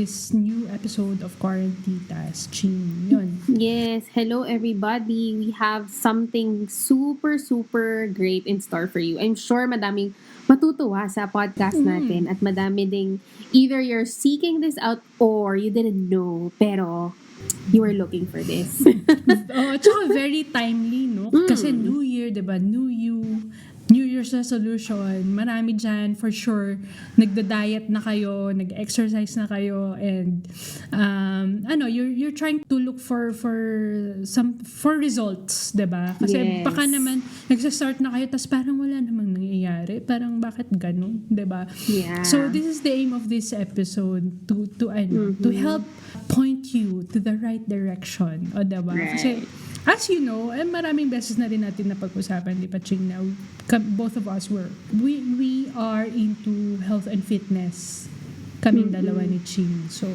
this new episode of Quarantitas. Ching, yun. Yes, hello everybody. We have something super, super great in store for you. I'm sure madaming matutuwa sa podcast natin at madami ding either you're seeking this out or you didn't know pero you were looking for this. Tsaka very timely, no? Kasi New Year, diba? New Year's resolution. Marami dyan, for sure. Nagda-diet na kayo, nag-exercise na kayo, and you're trying to look for results, diba? Kasi Yes. baka naman, nagsa-start na kayo, tas parang wala namang nangyayari. Parang bakit ganun, diba? Yeah. So this is the aim of this episode, to help point you to the right direction. O diba? Right. Kasi, as you know, maraming beses na rin natin napag-usapan, di ba, Ching, na both of us we are into health and fitness. Kaming dalawa ni Ching. So,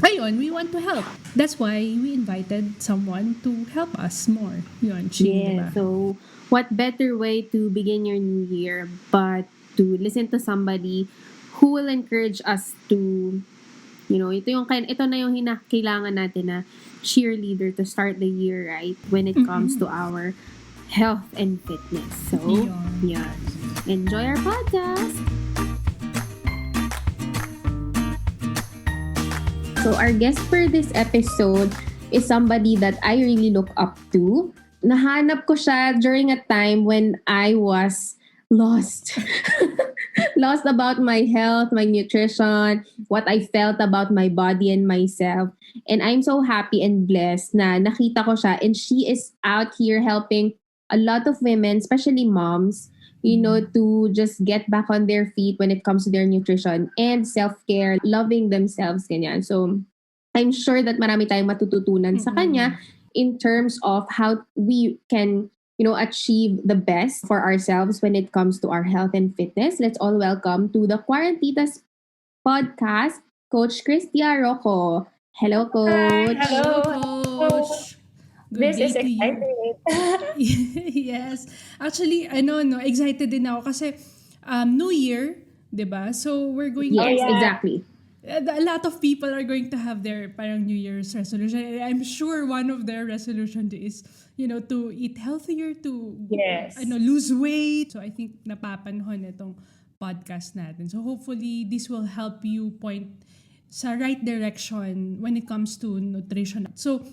ayun, we want to help. That's why we invited someone to help us more. Yun, Ching, Yeah, diba? so what better way to begin your new year but to listen to somebody who will encourage us to, ito na yung kailangan natin na cheerleader to start the year, right? When it comes to our health and fitness. So, yeah. Enjoy our podcast. So our guest for this episode is somebody that I really look up to. Nahanap ko siya during a time when I was lost. Lost about my health, my nutrition, what I felt about my body and myself. And I'm so happy and blessed na nakita ko siya. And she is out here helping a lot of women, especially moms, to just get back on their feet when it comes to their nutrition and self-care, loving themselves, ganyan. So, I'm sure that marami tayong matututunan sa kanya in terms of how we can, achieve the best for ourselves when it comes to our health and fitness. Let's all welcome to the Quarantitas podcast, Coach Kristia Roco. Hello, Coach. Hi, hello. Coach. Good This day is to you. exciting. Yes. Actually, excited din ako kasi New Year, 'di ba? So we're going Yes, yeah. exactly. A lot of people are going to have their parang New Year's resolution. And I'm sure one of their resolution is, to eat healthier, to Yes. lose weight. So I think napapanahon itong podcast natin. So hopefully this will help you point sa right direction when it comes to nutrition. So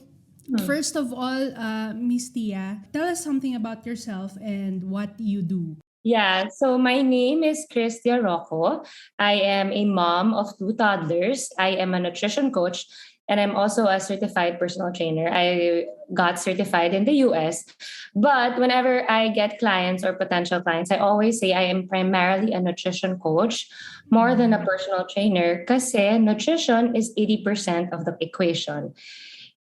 first of all, Miss Tia, tell us something about yourself and what you do. Yeah, so my name is Kristia Roco. I am a mom of 2 toddlers. I am a nutrition coach and I'm also a certified personal trainer. I got certified in the US. But whenever I get clients or potential clients, I always say I am primarily a nutrition coach more than a personal trainer kasi nutrition is 80% of the equation.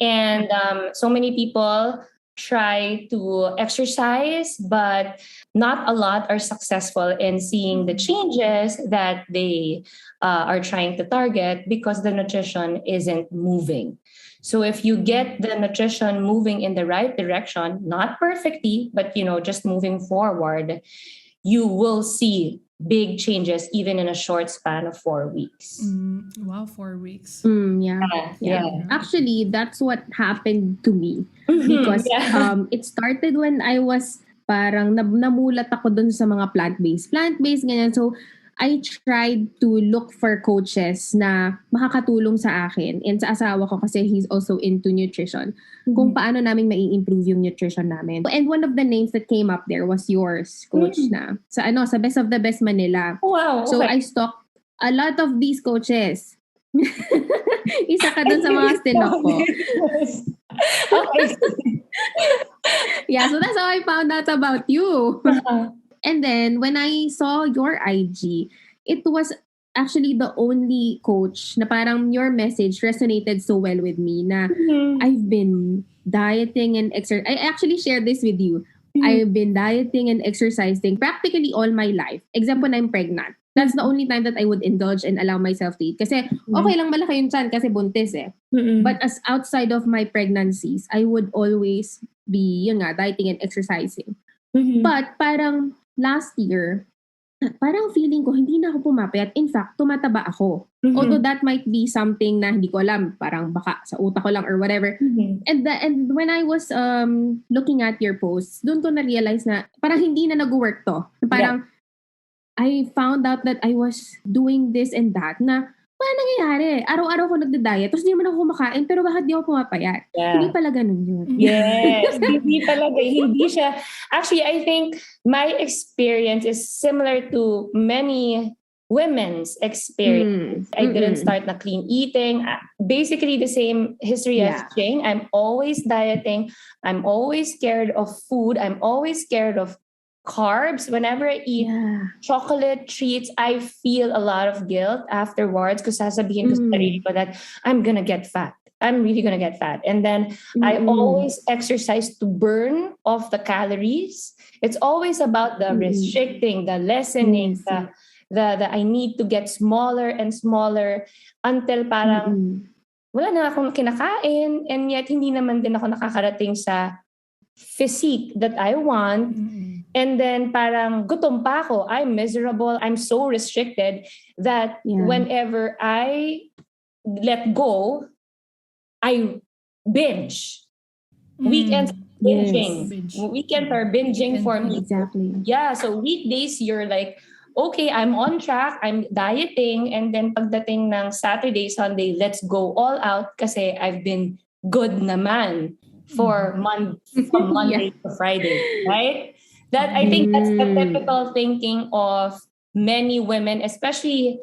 And so many people try to exercise, but not a lot are successful in seeing the changes that they are trying to target because the nutrition isn't moving. So if you get the nutrition moving in the right direction, not perfectly, but just moving forward, you will see big changes even in a short span of 4 weeks. Wow, 4 weeks. Yeah. Actually, that's what happened to me. Because it started when I was parang namulat ako dun sa mga plant-based, ganyan. So, I tried to look for coaches na makakatulong sa akin and sa asawa ko kasi he's also into nutrition. Kung paano namin mai-improve yung nutrition namin. And one of the names that came up there was yours, Coach, na sa Best of the Best Manila. Wow. So, I stalked a lot of these coaches. Isa ka dun sa mga stinok ko. Okay. Yeah, so that's how I found out about you. And then, when I saw your IG, it was actually the only coach na parang your message resonated so well with me na I've been dieting and exercising. I actually shared this with you. I've been dieting and exercising practically all my life, except when I'm pregnant. That's the only time that I would indulge and allow myself to eat. Kasi okay lang malaki yung tiyan kasi buntis eh. But as outside of my pregnancies, I would always be, dieting and exercising. But parang last year, parang feeling ko hindi na ako pumapayat. In fact, tumataba ako. Mhm. Although that might be something na hindi ko alam, parang baka sa utak ko lang or whatever. Mhm. And when I was looking at your posts, doon ko na-realize na parang hindi na nag-work to. Parang I found out that I was doing this and that na paano nangyayari? Araw-araw ko nagda-diet, tapos hindi naman ako kumakain, pero bakit di ako pumapayat? Yeah. Hindi pala ganun yun. Yes, hindi talaga, hindi siya. Actually, I think my experience is similar to many women's experience. I didn't start na clean eating. Basically the same history as Yeah. Ching. I'm always dieting. I'm always scared of food. I'm always scared of carbs. Whenever I eat Yeah. chocolate treats, I feel a lot of guilt afterwards because sasabihin ko sa sarili ko that I'm gonna get fat. I'm really gonna get fat. And then I always exercise to burn off the calories. It's always about the restricting, the lessening, the I need to get smaller and smaller until parang wala na akong kinakain, and yet hindi naman din ako nakakarating sa physique that I want. And then parang gutom pa ako. I'm miserable. I'm so restricted that whenever I let go, I binge. Weekends binging. Binge. Weekends are binging for me. Exactly. Yeah, so weekdays you're like, okay, I'm on track, I'm dieting, and then pagdating ng Saturday, Sunday, let's go all out kasi I've been good naman from Monday to Friday, right? That I think that's the typical thinking of many women, especially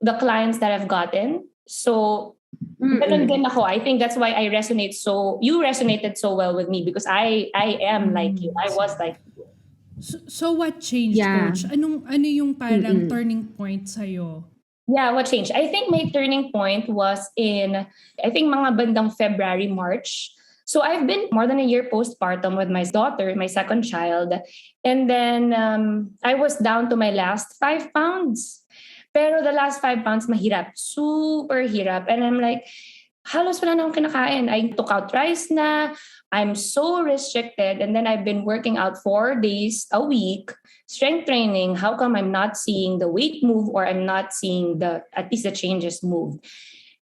the clients that I've gotten. So ganun din ako. I think that's why you resonated so well with me because I am like you. I was like you. So what changed, Coach? Ano yung parang turning point sa'yo? Yeah, what changed? I think my turning point was in, I think mga bandang February, March. So I've been more than a year postpartum with my daughter, my second child. And then I was down to my last 5 pounds. Pero the last 5 pounds, mahirap. Super hirap. And I'm like, halos wala na akong kinakain. I took out rice na. I'm so restricted. And then I've been working out 4 days a week, strength training. How come I'm not seeing the weight move or I'm not seeing at least the changes move?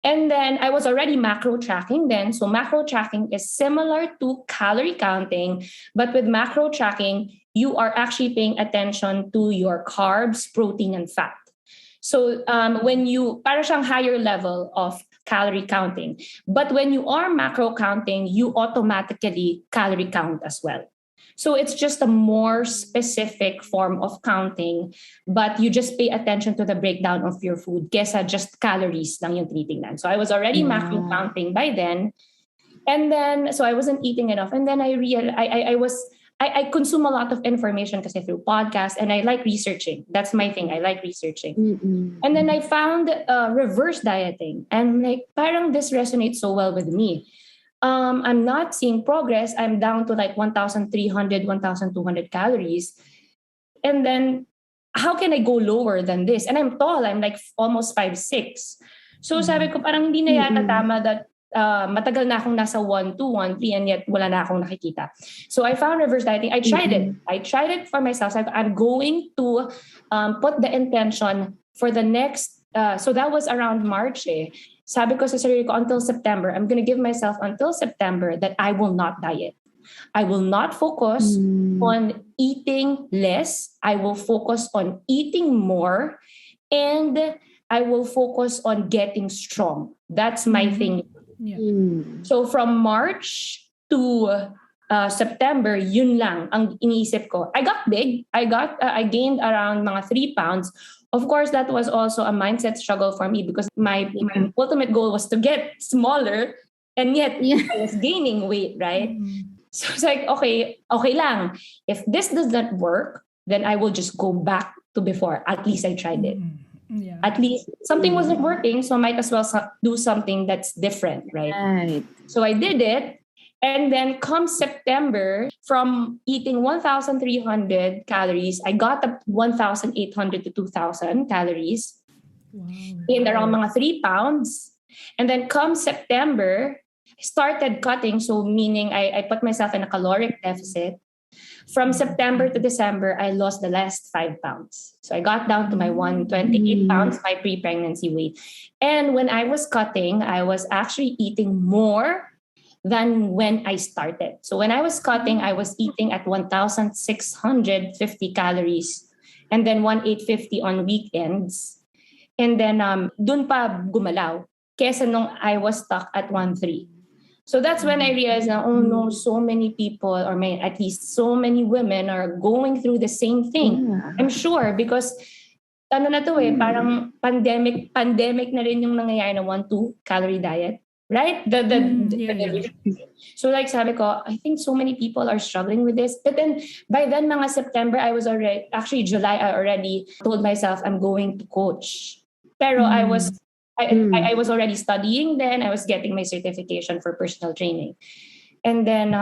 And then I was already macro tracking then. So macro tracking is similar to calorie counting, but with macro tracking, you are actually paying attention to your carbs, protein, and fat. So when you, para siyang higher level of calorie counting. But when you are macro counting, you automatically calorie count as well. So it's just a more specific form of counting, but you just pay attention to the breakdown of your food kesa just calories lang yung tinitingnan. So I was already macro counting by then. And then, so I wasn't eating enough. And then I consume a lot of information kasi through podcasts, and I like researching. That's my thing. I like researching. And then I found reverse dieting. And like, parang this resonates so well with me. I'm not seeing progress. I'm down to like 1,300, 1,200 calories. And then, how can I go lower than this? And I'm tall. I'm like almost 5'6". So sabi ko, parang hindi na yata tama that matagal na akong nasa 1, 2, 1, 3, and yet wala na akong nakikita. So I found reverse dieting. I tried it. I tried it for myself. So I'm going to put the intention for the next, so that was around March eh. Sabi ko sa sarili ko, until September, I'm going to give myself until September that I will not diet. I will not focus on eating less. I will focus on eating more, and I will focus on getting strong. That's my thing. Yeah. So from March to September, yun lang ang iniisip ko. I got big. I gained around mga 3 pounds. Of course, that was also a mindset struggle for me because my ultimate goal was to get smaller, and yet I was gaining weight, right? So it's like, okay lang. If this does not work, then I will just go back to before. At least I tried it. Yeah. At least something wasn't working, so I might as well do something that's different, right? So I did it. And then come September, from eating 1,300 calories, I got up 1,800 to 2,000 calories. Wow. In around mga 3 pounds. And then come September, I started cutting. So meaning I put myself in a caloric deficit. From September to December, I lost the last 5 pounds. So I got down to my 128 pounds, my pre-pregnancy weight. And when I was cutting, I was actually eating more than when I started. So when I was cutting, I was eating at 1,650 calories and then 1,850 on weekends. And then dun pa gumalaw kesa nung I was stuck at 1,300. So that's when I realized na, oh no, so many people, or at least so many women are going through the same thing. Yeah. I'm sure because ano na to parang pandemic na rin yung nangyayari na 1-2 calorie diet. Right? So like sabi ko, I think so many people are struggling with this. But then by then, mga September, July, I already told myself I'm going to coach. Pero I was already studying then. I was getting my certification for personal training. And then,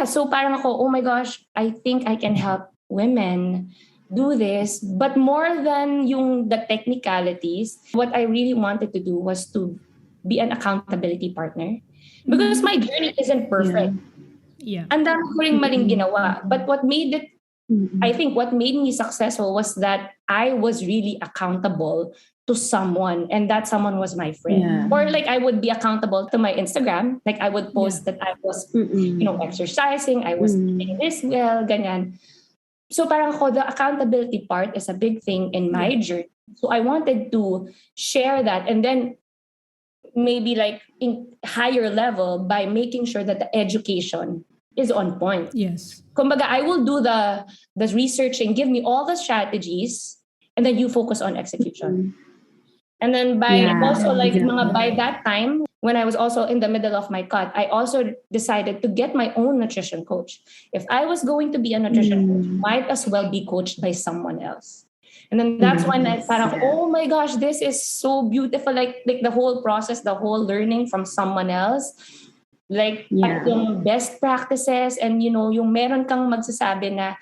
so parang ako, oh my gosh, I think I can help women do this. But more than the technicalities, what I really wanted to do was to be an accountability partner. Because my journey isn't perfect. Yeah. Ang dami ko ring maling ginawa. But what made it, I think what made me successful was that I was really accountable to someone, and that someone was my friend. Yeah. Or like I would be accountable to my Instagram. Like I would post that I was, exercising, I was eating this well, ganyan. So parang ako, the accountability part is a big thing in my journey. So I wanted to share that, and then maybe like in higher level by making sure that the education is on point. Yes. Kumbaga, I will do the researching, give me all the strategies, and then you focus on execution. And then by that time, when I was also in the middle of my cut, I also decided to get my own nutrition coach. If I was going to be a nutrition coach, might as well be coached by someone else. And then that's when I thought, oh my gosh, this is so beautiful. Like the whole process, the whole learning from someone else. Like yung best practices, and yung meron kang magsasabi na,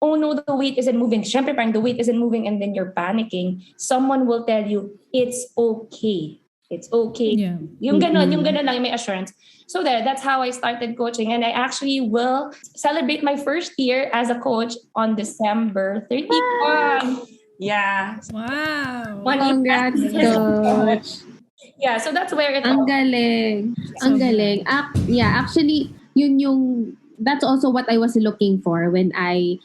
oh no, the weight isn't moving. Syempre parang the weight isn't moving, and then you're panicking. Someone will tell you, it's okay. It's okay. Yeah. Yung ganon lang, may assurance. So that's how I started coaching. And I actually will celebrate my first year as a coach on December 31. Yeah. Wow. Congrats, Coach. Yeah, so that's where it Ang galing. Ang galing. Actually, that's also what I was looking for when I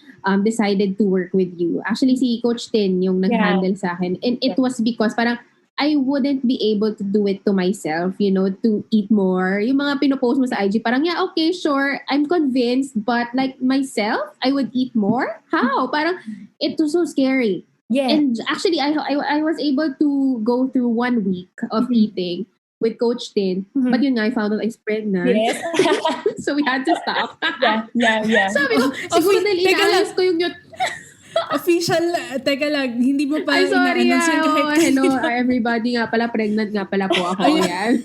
decided to work with you. Actually, si Coach Tin yung nag-handle sa akin. And it was because parang I wouldn't be able to do it to myself, to eat more. Yung mga pinopost mo sa IG, parang, yeah, okay, sure, I'm convinced, but like myself, I would eat more? How? Parang, it was so scary. Yeah. And actually, I was able to go through 1 week of eating with Coach Tin. But yun nga, I found out I was pregnant. Yes. So we had to stop. Yeah. Sabi ko, siguro dahil inaayos ko yung official, teka lang, hindi mo pa I'm sorry, hello, kanina. everybody nga pala, pregnant nga pala po ako. Yan.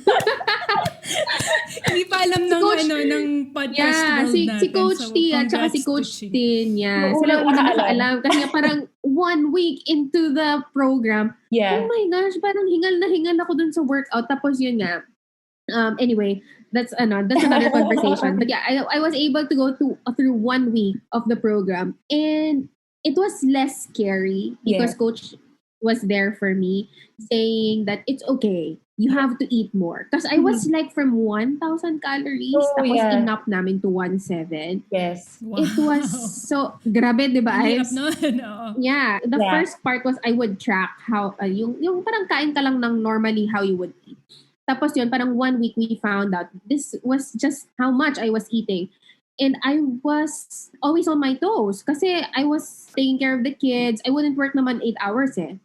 Hindi pa alam ng podcast world si natin. Coach So, T at saka si Coach Tin, sila una nakaalam. Kasi parang 1 week into the program, oh my gosh, parang hingal na hingal ako dun sa workout. Tapos yun nga, anyway, that's another conversation. But yeah, I was able to go through 1 week of the program, and it was less scary because Coach was there for me, saying that it's okay. You have to eat more. Because I was like from 1,000 calories, tapos enough namin to 1,700. Yes. Wow. It was so, grabe, di ba? Yeah. The first part was I would track how, yung parang kain ka lang ng normally how you would eat. Tapos yun, parang 1 week we found out this was just how much I was eating. And I was always on my toes kasi I was taking care of the kids. I wouldn't work naman 8 hours eh.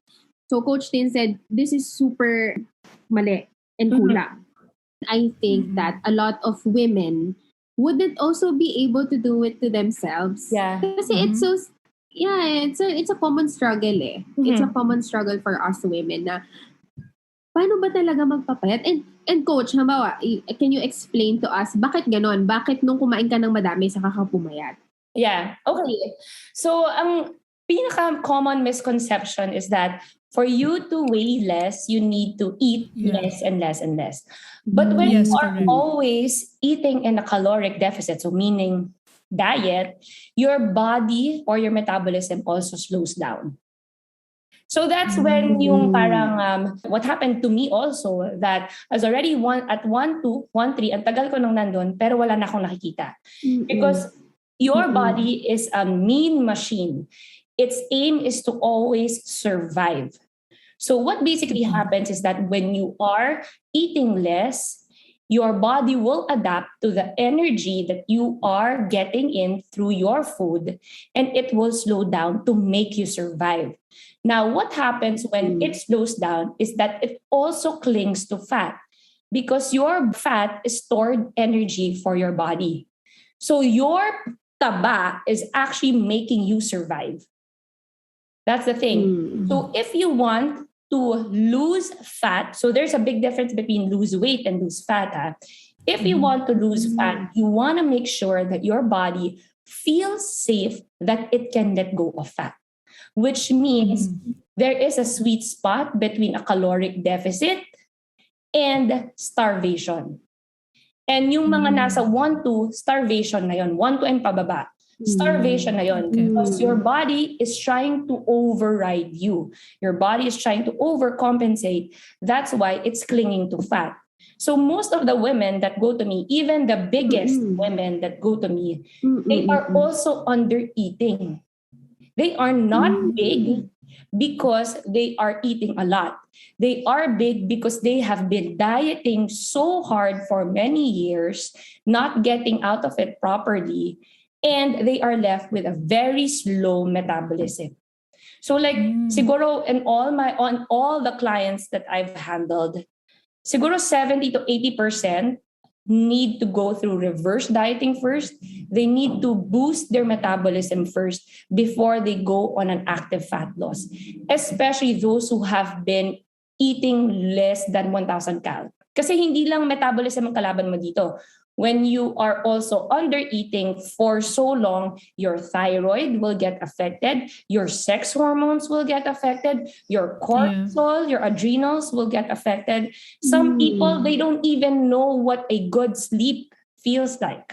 So Coach Tin said, this is super mali and kulang. I think that a lot of women wouldn't also be able to do it to themselves. Yeah. Kasi it's so, it's a common struggle eh. It's a common struggle for us women na paano ba talaga magpapayat? And Coach, halimbawa, can you explain to us, bakit ganon? Bakit nung kumain ka ng madami, saka ka pumayat? Yeah. Okay. So, ang pinaka-common misconception is that for you to weigh less, you need to eat less and less and less. But when you are always eating in a caloric deficit, so meaning diet, your body or your metabolism also slows down. So that's when yung parang what happened to me also, that I was already at 1.2, 1.3, ang tagal ko nang nandun, pero wala na akong nakikita. Because your body is a mean machine. Its aim is to always survive. So what basically happens is that when you are eating less, your body will adapt to the energy that you are getting in through your food, and it will slow down to make you survive. Now, what happens when it slows down is that it also clings to fat, because your fat is stored energy for your body. So your taba is actually making you survive. That's the thing. So if you want to lose fat, so there's a big difference between lose weight and lose fat. If you want to lose fat, you want to make sure that your body feels safe that it can let go of fat, which means there is a sweet spot between a caloric deficit and starvation. And yung mga nasa 1-2, starvation na yun. 1-2 and pababa. Starvation na yun. Because your body is trying to override you. Your body is trying to overcompensate. That's why it's clinging to fat. So most of the women that go to me, even the biggest women that go to me, they are also under eating. They are not big because they are eating a lot. They are big because they have been dieting so hard for many years, not getting out of it properly, and they are left with a very slow metabolism. So like siguro on all the clients that I've handled, siguro 70 to 80% need to go through reverse dieting first. They need to boost their metabolism first before they go on an active fat loss, especially those who have been eating less than 1,000 cal. Kasi hindi lang metabolism ang kalaban mo dito. When you are also under eating for so long, your thyroid will get affected, your sex hormones will get affected, your cortisol, your adrenals will get affected. Some people, they don't even know what a good sleep feels like,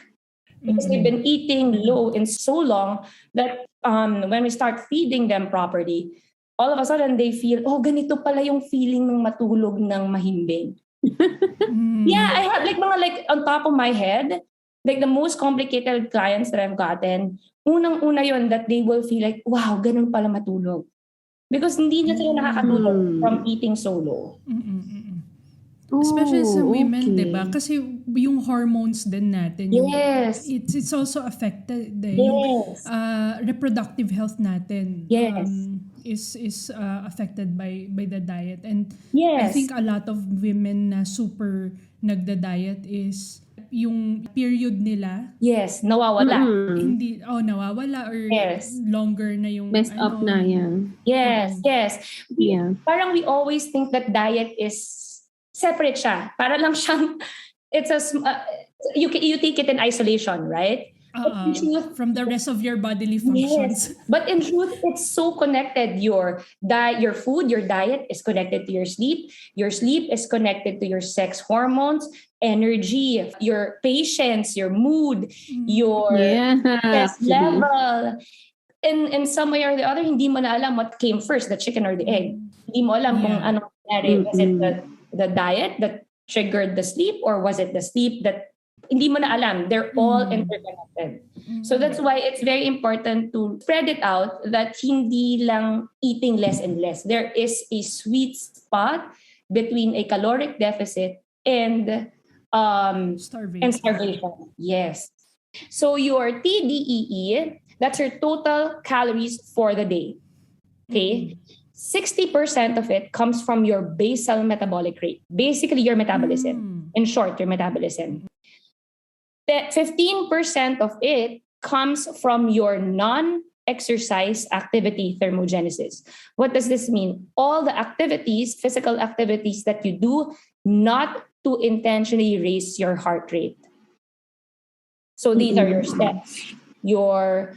because they've been eating low in so long that when we start feeding them properly, all of a sudden they feel, oh, ganito pala yung feeling ng matulog ng mahimbing. Yeah, I have like on top of my head, like the most complicated clients that I've gotten, unang-una yon that they will feel like, wow, ganun pala matulog. Because hindi na sila nakakatulog from eating so low. Especially sa women, diba? Kasi yung hormones din natin. Yes. It's also affected. Yes. Yung reproductive health natin. Yes. Is affected by the diet. And I Yes. think a lot of women na super nagda-diet is yung period nila. Yes, nawawala. Hindi, nawawala or Yes. longer na yung Messed up na yan. Yes, yes. Yeah. Parang we always think that diet is separate siya. Para lang siyang, it's you take it in isolation, right? From the rest of your bodily functions. Yes, but in truth, it's so connected. Your food, your diet is connected to your sleep. Your sleep is connected to your sex hormones, energy, your patience, your mood, your stress level. In some way or the other, hindi mo na alam what came first, the chicken or the egg. Hindi mo alam kung ano nangyari. Was it the diet that triggered the sleep, or was it the sleep that hindi mo na alam? They're all interconnected. So that's why it's very important to spread it out, that hindi lang eating less and less. There is a sweet spot between a caloric deficit and starvation. Yes. So your TDEE, that's your total calories for the day. Okay? 60% of it comes from your basal metabolic rate. Basically, your metabolism. In short, your metabolism. 15% of it comes from your non-exercise activity thermogenesis. What does this mean? All the activities, physical activities that you do not to intentionally raise your heart rate. So these are your steps, your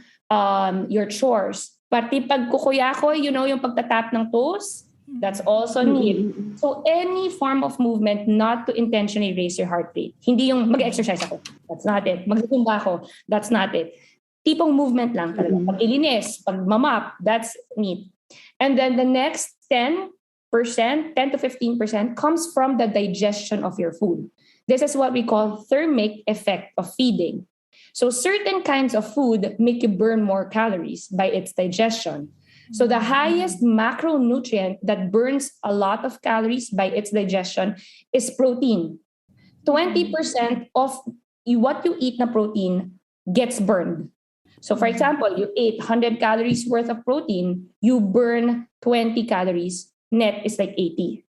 chores. Pati pagkukuya ko, yung pagtatap ng toes, that's also need. So any form of movement not to intentionally raise your heart rate. Hindi yung mag-exercise ako. That's not it. Magzumba ako. That's not it. tipong movement lang talaga. Pag-ilinis, pag-mamap, that's neat. And then the next 10 to 15% comes from the digestion of your food. This is what we call thermic effect of feeding. So certain kinds of food make you burn more calories by its digestion. So the highest macronutrient that burns a lot of calories by its digestion is protein. 20% of what you eat na protein gets burned. So for example, you ate 100 calories worth of protein, you burn 20 calories, net is like 80.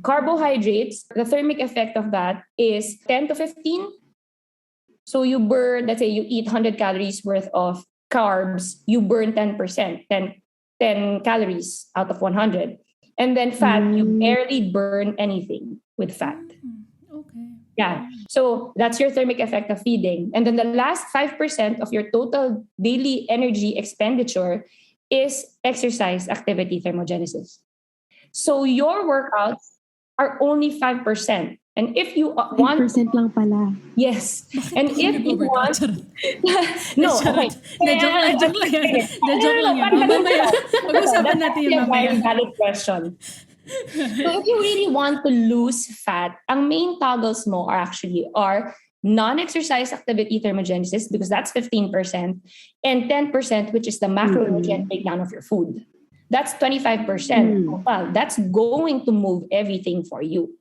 Carbohydrates, the thermic effect of that is 10 to 15. So you burn, let's say you eat 100 calories worth of carbs, you burn 10%, 10 calories out of 100. And then fat, you barely burn anything with fat. Okay. Yeah. So that's your thermic effect of feeding. And then the last 5% of your total daily energy expenditure is exercise activity thermogenesis. So your workouts are only 5%. And if you want... 5% lang pala. Yes. And if you want... No, okay. Joke lang yan. Joke lang yan. Mamaya. Pag-usapan natin yung mamaya. That's a valid question. So if you really want to lose fat, ang main toggles mo are non-exercise activity thermogenesis, because that's 15%, and 10%, which is the macronutrient breakdown of your food. That's 25%. Well, that's going to move everything for you.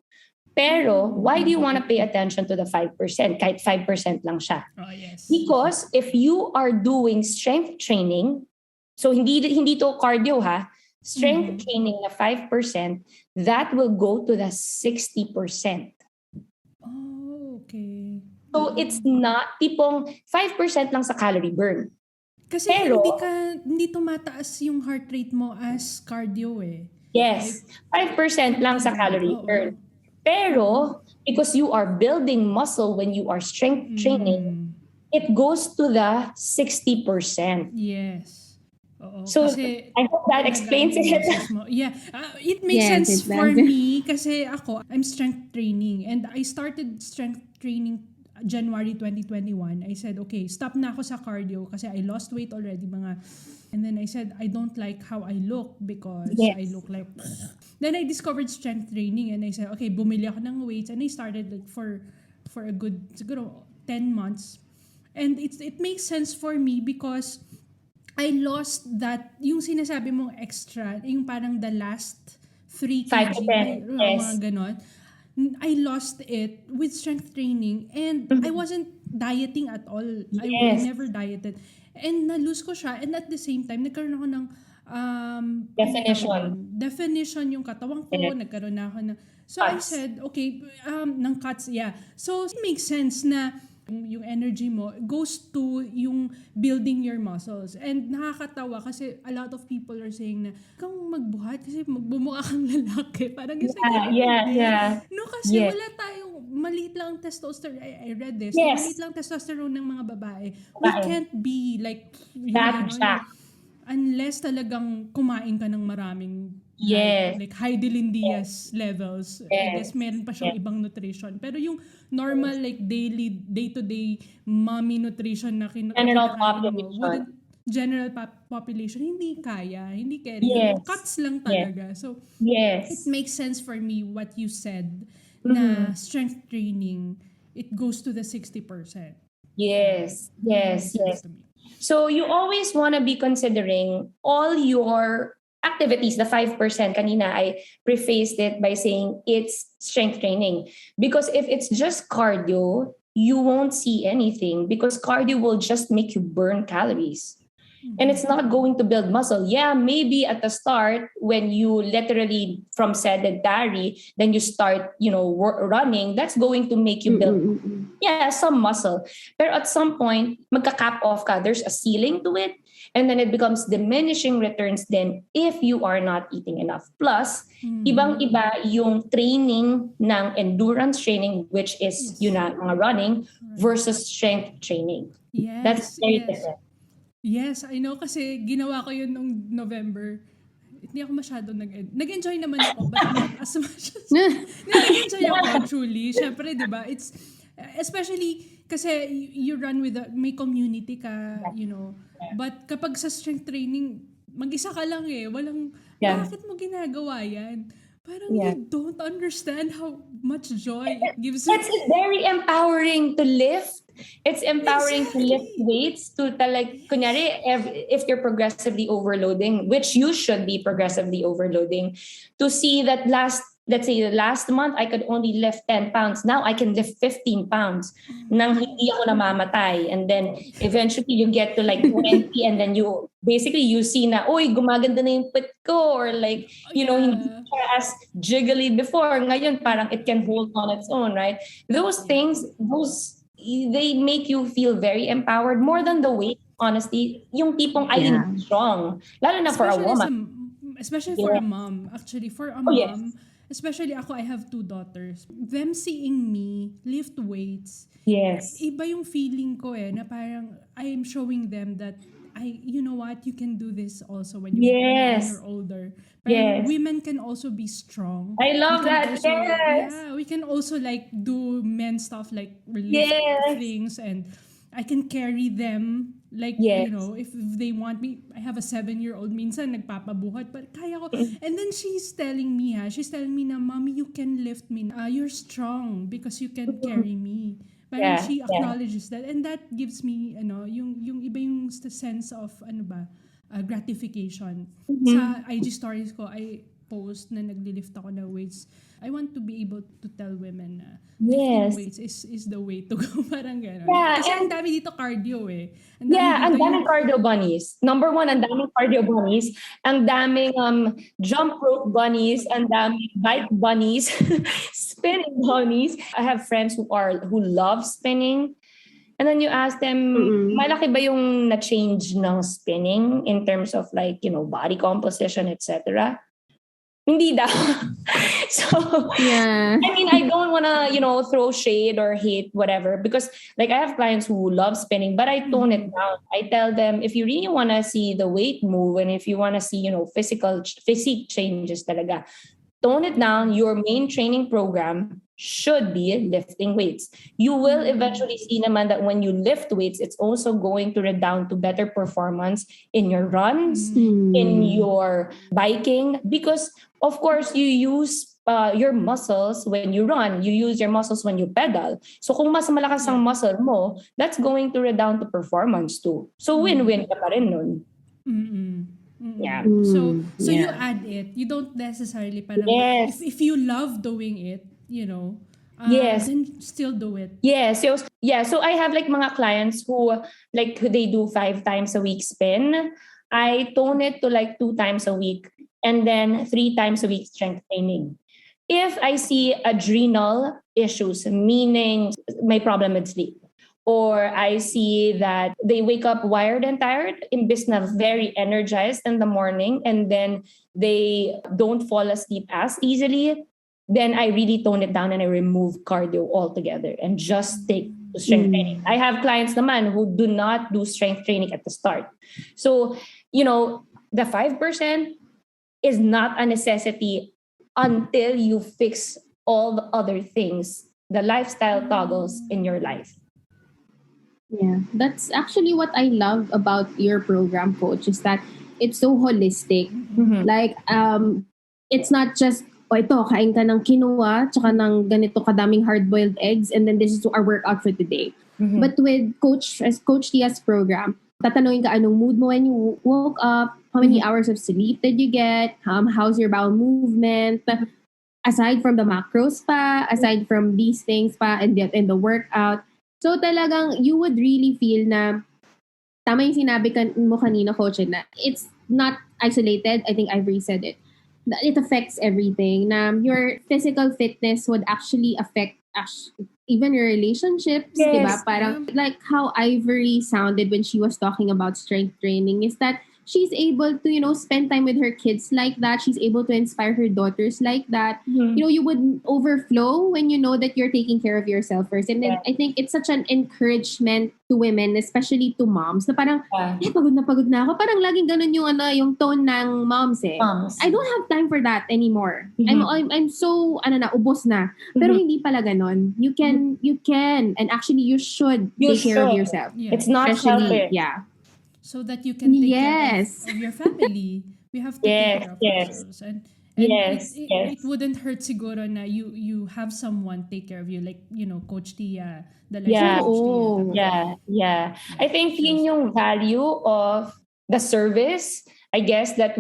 Pero why do you want to pay attention to the 5%? Kahit 5% lang siya. Oh, yes. Because if you are doing strength training, so hindi to cardio ha, strength training na 5%, that will go to the 60%. Oh, okay. So it's not tipong 5% lang sa calorie burn. Kasi Pero, hindi tumataas yung heart rate mo as cardio eh. Yes, 5% lang sa calorie burn. Pero because you are building muscle when you are strength training, it goes to the 60%. Yes. Oo, so kasi I hope that explains it. Yeah, it makes sense for me kasi ako, I'm strength training and I started strength training January 2021. I said, okay, stop na ako sa cardio kasi I lost weight already and then I said, I don't like how I look because I look like... Then I discovered strength training and I said, okay, bumili ako ng weights and I started like for a good, siguro 10 months. And it makes sense for me because I lost that, yung sinasabi mong extra, yung parang the last 3 kg, mga ganon. I lost it with strength training and I wasn't dieting at all. I never dieted. And na-lose ko siya and at the same time, nagkaroon ako ng definition yung katawan ko, nagkaroon na ako ng... So cuts. I said, okay, ng cuts, yeah. So it makes sense na yung energy mo goes to yung building your muscles. And nakakatawa kasi a lot of people are saying na kung magbuhat kasi magbumukha kang lalaki. Parang no, kasi wala tayong maliit lang testosterone. I read this. Maliit lang testosterone ng mga babae. We can't be like unless talagang kumain ka ng maraming like Heidelin Diaz levels. I guess meron pa siyang ibang nutrition. Pero yung normal like day-to-day mommy nutrition na general population, hindi kaya. Hindi carry. Cuts lang talaga. So, it makes sense for me what you said na strength training, it goes to the 60%. Yes. So you always want to be considering all your activities, the 5%. Kanina, I prefaced it by saying it's strength training. Because if it's just cardio, you won't see anything because cardio will just make you burn calories. And it's not going to build muscle. Yeah, maybe at the start, when you literally from sedentary, then you start, running, that's going to make you build, some muscle. But at some point, magka-cap off ka. There's a ceiling to it. And then it becomes diminishing returns then if you are not eating enough. Plus, ibang-iba yung training ng endurance training, which is mga running, versus strength training. Yes, that's very different. Yes, I know kasi ginawa ko yun nung November. Hindi ako masyado nag-enjoy naman ako, but not as much as... nag-enjoy ako, truly. Siyempre, di ba? It's, especially, kasi you run with may community ka, But kapag sa strength training, mag-isa ka lang walang, Yeah. bakit mo ginagawa yan? Parang Yeah. you don't understand how much joy it gives you. It's very empowering to lift. It's empowering to lift Exactly. weights to kunyari, if you're progressively overloading, which you should be progressively overloading, to see that let's say last month, I could only lift 10 pounds. Now I can lift 15 pounds nang hindi ako namamatay. And then eventually you get to like 20 and then you see na, uy, gumaganda na yung pit ko, or like, hindi siya as jiggly before. Ngayon, parang it can hold on its own, right? Those things, they make you feel very empowered more than the weight, honestly. Yung tipong I am strong. Lalo na for a woman. Especially for a mom. Actually, for a mom, especially ako, I have 2 daughters. Them seeing me lift weights, iba yung feeling ko na parang I am showing them that you know what, you can do this also when you're older. Parang women can also be strong. I love that. Also, yeah, we can also like do men stuff like lift things, and I can carry them. Like, if they want me, I have a 7-year-old, minsan nagpapabuhat, but kaya ko. And then she's telling me na, Mommy, you can lift me. You're strong because you can carry me. Parang she acknowledges that. And that gives me, yung iba yung sense of, gratification. Sa IG stories ko, I post na naglilift ako na weights. I want to be able to tell women na lifting weights is the way to go. Parang gano'n. Yeah, kasi ang dami dito cardio Ang daming cardio bunnies. Number 1, ang daming cardio bunnies. Ang daming jump rope bunnies. Ang daming bike bunnies. Spinning bunnies. I have friends who love spinning. And then you ask them, malaki ba yung na-change ng spinning in terms of like, body composition, etc.? Hindi daw. So, I mean, I don't want to, throw shade or hate, whatever, because like I have clients who love spinning, but I tone it down. I tell them, if you really want to see the weight move and if you want to see, physique changes talaga, tone it down. Your main training program should be lifting weights. You will eventually see naman that when you lift weights, it's also going to redound to better performance in your runs, in your biking, because of course you use your muscles when you run, you use your muscles when you pedal. So kung mas malakas ang muscle mo, that's going to redound to performance too. So win-win ka pa rin nun. Yeah. So you add it. You don't necessarily parang if you love doing it, then still do it. Yes. So I have like mga clients who like they do 5 times a week spin. I tone it to like 2 times a week and then 3 times a week strength training. If I see adrenal issues, meaning my problem with sleep, or I see that they wake up wired and tired, imbis na very energized in the morning, and then they don't fall asleep as easily, then I really tone it down and I remove cardio altogether and just take to strength training. I have clients naman who do not do strength training at the start. So, the 5% is not a necessity until you fix all the other things, the lifestyle toggles in your life. Yeah, that's actually what I love about your program, Coach, is that it's so holistic. Like, it's not just, ito, kain ka ng quinoa, tsaka ng ganito kadaming hard-boiled eggs, and then this is our workout for today. But with Coach Tia's program, tatanungin ka anong mood mo when you woke up, how many hours of sleep did you get, how's your bowel movement, aside from the macros pa, aside from these things pa, and the workout. So talagang you would really feel na, tama yung sinabi mo kanina, Coach, na it's not isolated. I think Ivory said it. That it affects everything. Na your physical fitness would actually affect even your relationships, diba? Parang like how Ivory sounded when she was talking about strength training is that she's able to, spend time with her kids like that. She's able to inspire her daughters like that. Mhm. You would overflow when you know that you're taking care of yourself first. And then Yeah. I think it's such an encouragement to women, especially to moms, na parang, Yeah. pagod na ako. Parang laging ganun yung tone ng moms eh. Moms. I don't have time for that anymore. Mhm. I'm so, ubos na. Pero Mhm. hindi pala ganon. You can, and actually you should You take care of should. yourself. Yeah. It's not Especially, selfish. yeah. So that you can take Yes. care of your family. We have to take Yes, care of yes. ourselves. And Yes, it, yes. it wouldn't hurt siguro na you have someone take care of you, like, Coach Tia, the Yeah. licensed Coach Tia. Oo. Yeah. I think yun yung value of the service, I guess, that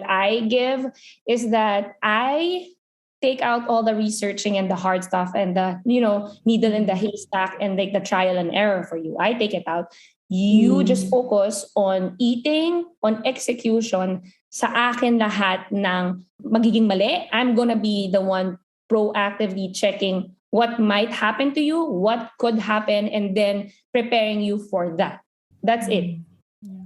I give, is that I take out all the researching and the hard stuff and the, needle in the haystack and like the trial and error for you. I take it out. You just focus on eating, on execution. Sa akin lahat ng magiging mali, I'm gonna be the one proactively checking what might happen to you, what could happen, and then preparing you for that. That's it.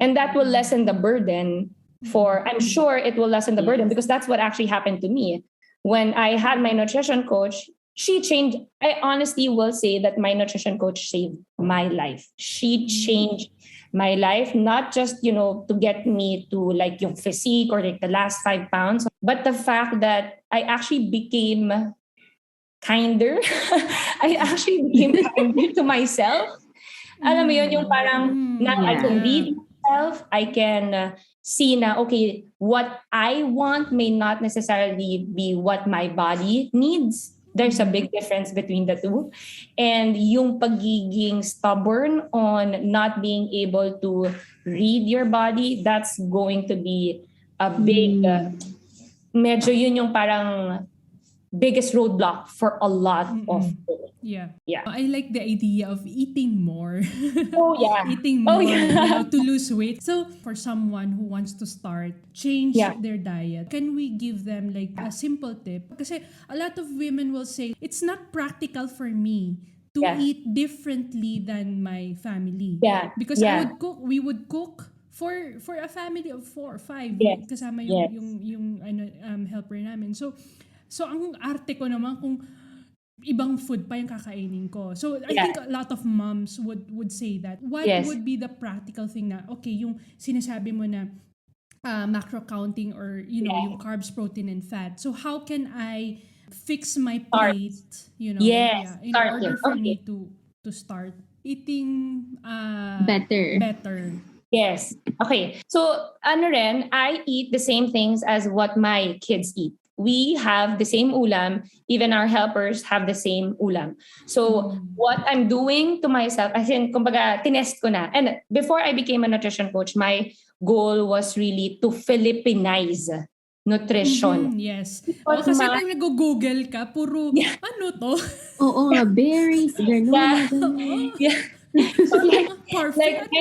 And that will lessen the burden I'm sure it will lessen the burden, because that's what actually happened to me. When I had my nutrition coach, she changed. I honestly will say that my nutrition coach saved my life. She changed my life, not just, to get me to like yung physique or like the last 5 pounds, but the fact that I actually became kinder. I actually became kinder to myself. Alam mo yun, yung parang now I can read myself, I can see na, okay, what I want may not necessarily be what my body needs. There's a big difference between the two. And yung pagiging stubborn on not being able to read your body, that's going to be a big, medyo yun yung parang biggest roadblock for a lot of people. Yeah. Yeah. I like the idea of eating more. Oh, yeah. Eating Oh, more, yeah. to lose weight. So, for someone who wants to change Yeah. their diet, can we give them like a simple tip? Kasi a lot of women will say, it's not practical for me to Yeah. eat differently than my family. Yeah. Because Yeah. we would cook for a family of 4 or 5, Yes. kasama Yes. yung helper namin. So ang arte ko naman kung ibang food pa yung kakainin ko. So I think a lot of moms would say that. What Yes. would be the practical thing na, okay, yung sinasabi mo na macro counting or, yung carbs, protein, and fat. So how can I fix my plate, Yes, in starting. order for Okay. me to start eating Better. Yes. Okay. So, I eat the same things as what my kids eat. We have the same ulam. Even our helpers have the same ulam. So, what I'm doing to myself, I think, kumbaga, tinest ko na. And before I became a nutrition coach, my goal was really to Filipinize nutrition. Yes. Because Kasi my- pag nag-google ka, puro, ano to? Oo nga, berries, ganun. Yeah. Oo. Yeah. So, Perfect.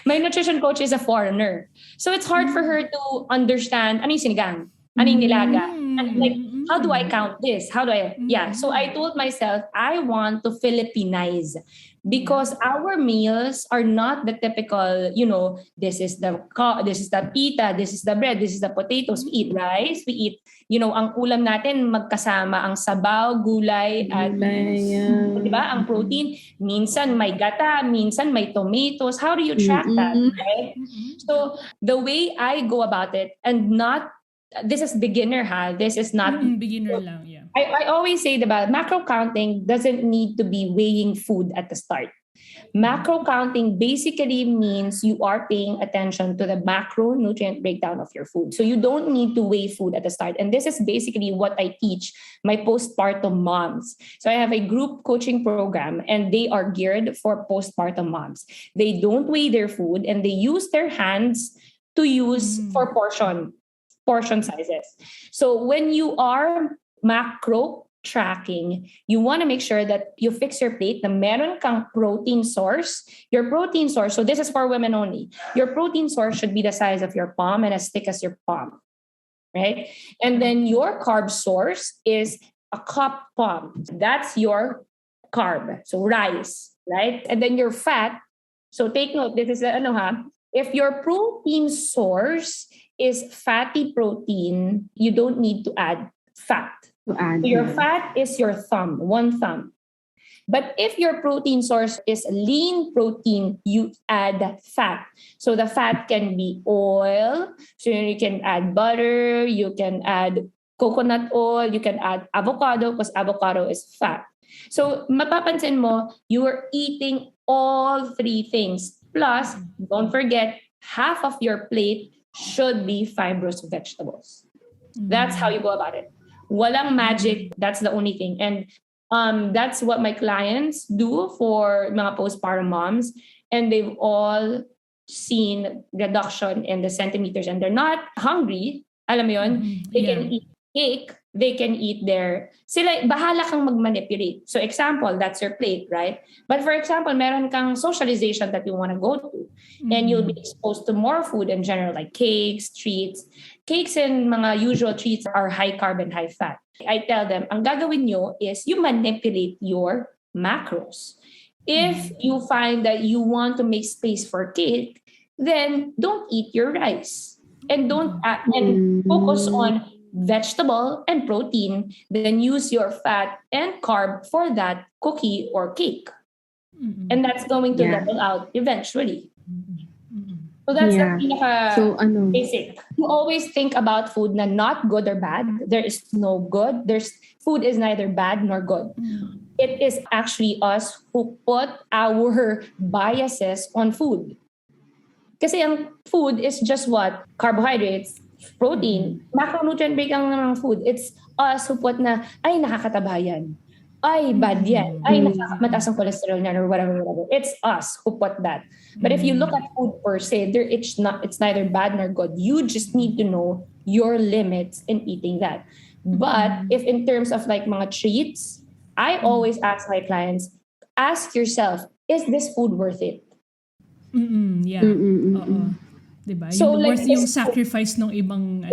my nutrition coach is a foreigner. So it's hard for her to understand ano yung sinigang, ano yung nilaga. And like, how do I count this? How do I, So I told myself, I want to Filipinize, because our meals are not the typical, this is the pita, this is the bread, this is the potatoes. We eat rice, we eat, ang ulam natin magkasama ang sabaw, gulay, at diba, ang protein. Minsan may gata, minsan may tomatoes. How do you track that, right? So the way I go about it, and not, this is beginner this is not beginner lang, yeah. I always say about macro counting doesn't need to be weighing food at the start. Macro counting basically means you are paying attention to the macronutrient breakdown of your food. So you don't need to weigh food at the start. And this is basically what I teach my postpartum moms. So I have a group coaching program, and they are geared for postpartum moms. They don't weigh their food, and they use their hands to use for portion sizes. So when you are macro tracking, you want to make sure that you fix your plate na meron kang protein source. Your protein source, so this is for women only. Your protein source should be the size of your palm and as thick as your palm, right? And then your carb source is a cup palm. That's your carb. So rice, right? And then your fat. So take note, this is If your protein source is fatty protein, you don't need to add fat. To add. Your fat is your thumb, one thumb. But if your protein source is lean protein, you add fat. So the fat can be oil. So you can add butter, you can add coconut oil, you can add avocado because avocado is fat. So mapapansin mo, you are eating all three things. Plus, don't forget, half of your plate should be fibrous vegetables. That's how you go about it. Walang magic. That's the only thing. And that's what my clients do for mga postpartum moms. And they've all seen reduction in the centimeters. And they're not hungry. Alam mo yun? They can eat cake. They can eat sila, bahala kang mag-manipulate. So example, that's your plate, right? But for example, meron kang socialization that you want to go to. And you'll be exposed to more food in general, like cakes, treats. Cakes and mga usual treats are high carb and high fat. I tell them, ang gagawin nyo is you manipulate your macros. If you find that you want to make space for cake, then don't eat your rice. And don't and focus on vegetable and protein, then use your fat and carb for that cookie or cake. And that's going to level out eventually. So that's the pinaka basic. You always think about food na not good or bad. There is no good. Food is neither bad nor good. It is actually us who put our biases on food. Kasi ang food is just what? Carbohydrates, protein, macronutrient break ang ng food. It's us who put na, ay nakakataba yan. Ay, bad yan. Ay, mataas ang cholesterol niyan or whatever. It's us who put that. But if you look at food per se, it's neither bad nor good. You just need to know your limits in eating that. But if in terms of like mga treats, I always ask my clients, ask yourself, is this food worth it? Diba? So, worth like, yung sacrifice ng ibang